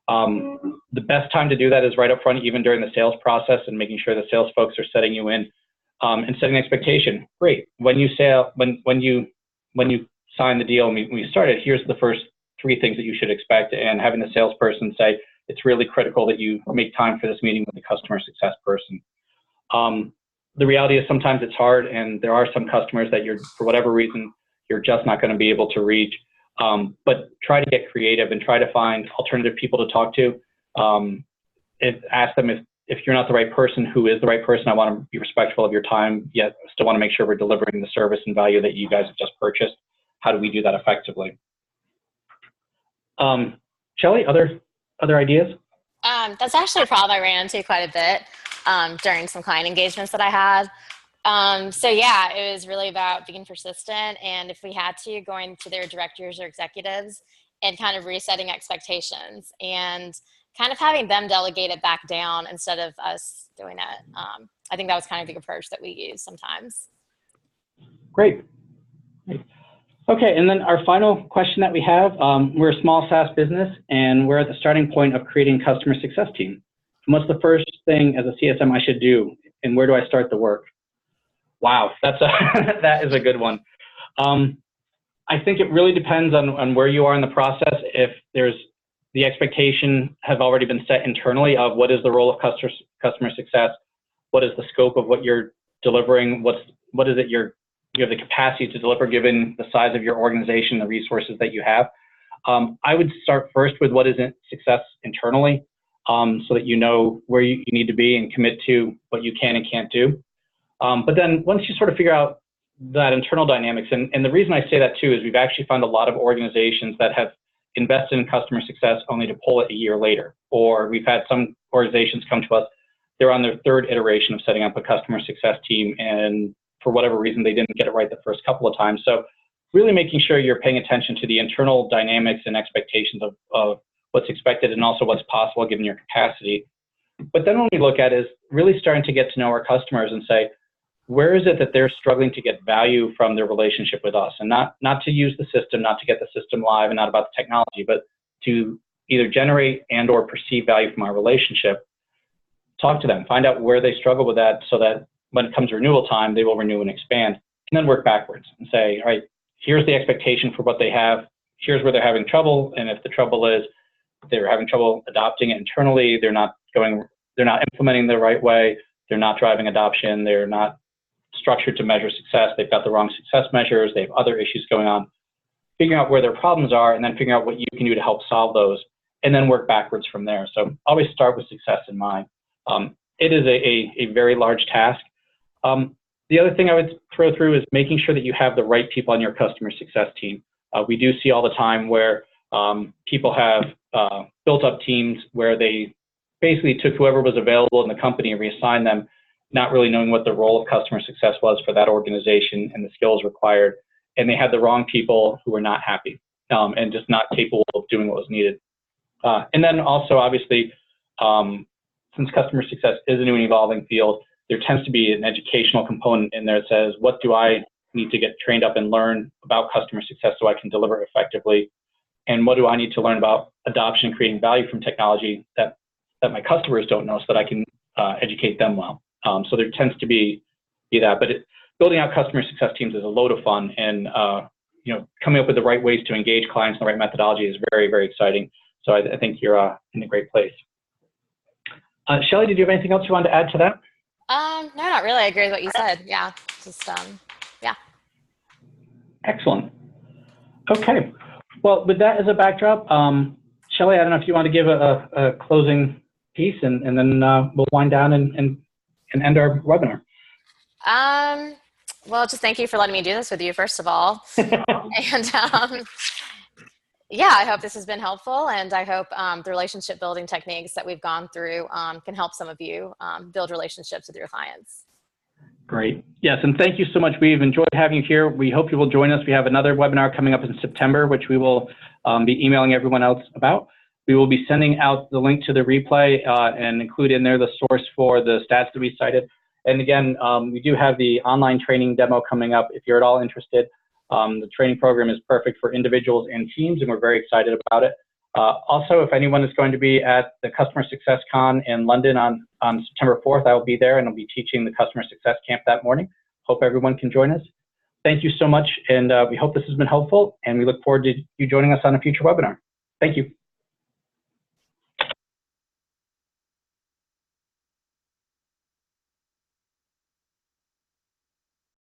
The best time to do that is right up front, even during the sales process, and making sure the sales folks are setting you in and setting an expectation. Great. When you sign the deal and we started, here's the first 3 things that you should expect, and having the salesperson say, it's really critical that you make time for this meeting with the customer success person. The reality is sometimes it's hard, and there are some customers that for whatever reason, you're just not going to be able to reach. But try to get creative and try to find alternative people to talk to. Ask them if you're not the right person, who is the right person. I want to be respectful of your time, yet still want to make sure we're delivering the service and value that you guys have just purchased. How do we do that effectively? Shelly, other ideas? That's actually a problem I ran into quite a bit during some client engagements that I had. So yeah, it was really about being persistent, and if we had to, going to their directors or executives and kind of resetting expectations and kind of having them delegate it back down instead of us doing it. I think that was kind of the approach that we use sometimes. Great. Okay, and then our final question that we have, we're a small SaaS business, and we're at the starting point of creating a customer success team. And what's the first thing as a CSM I should do, and where do I start the work? Wow, that is a good one. I think it really depends on where you are in the process. If there's the expectation has already been set internally of what is the role of customer success, what is the scope of what you're delivering, what is it you have the capacity to deliver given the size of your organization, the resources that you have. I would start first with what is success internally, so that you know where you need to be and commit to what you can and can't do. But then once you sort of figure out that internal dynamics, and the reason I say that too is we've actually found a lot of organizations that have invested in customer success only to pull it a year later. Or we've had some organizations come to us, they're on their 3rd iteration of setting up a customer success team, and for whatever reason, they didn't get it right the first couple of times. So really making sure you're paying attention to the internal dynamics and expectations of what's expected and also what's possible given your capacity. But then when we look at it is really starting to get to know our customers and say, where is it that they're struggling to get value from their relationship with us? And not to use the system, not to get the system live and not about the technology, but to either generate and or perceive value from our relationship. Talk to them, find out where they struggle with that so that when it comes to renewal time, they will renew and expand, and then work backwards and say, all right, here's the expectation for what they have. Here's where they're having trouble. And if the trouble is they're having trouble adopting it internally, they're not implementing the right way, they're not driving adoption, they're not structured to measure success, they've got the wrong success measures, they have other issues going on, figuring out where their problems are and then figuring out what you can do to help solve those, and then work backwards from there. So always start with success in mind. It is a very large task. The other thing I would throw through is making sure that you have the right people on your customer success team. We do see all the time where people have built up teams where they basically took whoever was available in the company and reassigned them, not really knowing what the role of customer success was for that organization and the skills required. and they had the wrong people who were not happy and just not capable of doing what was needed. And then also, obviously, since customer success is a new and evolving field, there tends to be an educational component in there that says, what do I need to get trained up and learn about customer success so I can deliver effectively? And what do I need to learn about adoption and creating value from technology that my customers don't know so that I can educate them well? So there tends to be that, but building out customer success teams is a load of fun, and coming up with the right ways to engage clients and the right methodology is very, very exciting. So I think you're in a great place. Shelly, did you have anything else you wanted to add to that? No, not really. I agree with what you said. Yeah, just yeah. Excellent. Okay. Well, with that as a backdrop, Shelly, I don't know if you want to give a closing piece, and then we'll wind down and end our webinar. Well, just thank you for letting me do this with you, first of all. And yeah, I hope this has been helpful, and I hope the relationship building techniques that we've gone through can help some of you build relationships with your clients. Great. Yes, and thank you so much. We've enjoyed having you here. We hope you will join us. We have another webinar coming up in September, which we will be emailing everyone else about. We will be sending out the link to the replay and include in there the source for the stats that we cited. And again, we do have the online training demo coming up if you're at all interested. The training program is perfect for individuals and teams, and we're very excited about it. Also, if anyone is going to be at the Customer Success Con in London on September 4th, I will be there, and I'll be teaching the Customer Success Camp that morning. Hope everyone can join us. Thank you so much, and we hope this has been helpful, and we look forward to you joining us on a future webinar. Thank you.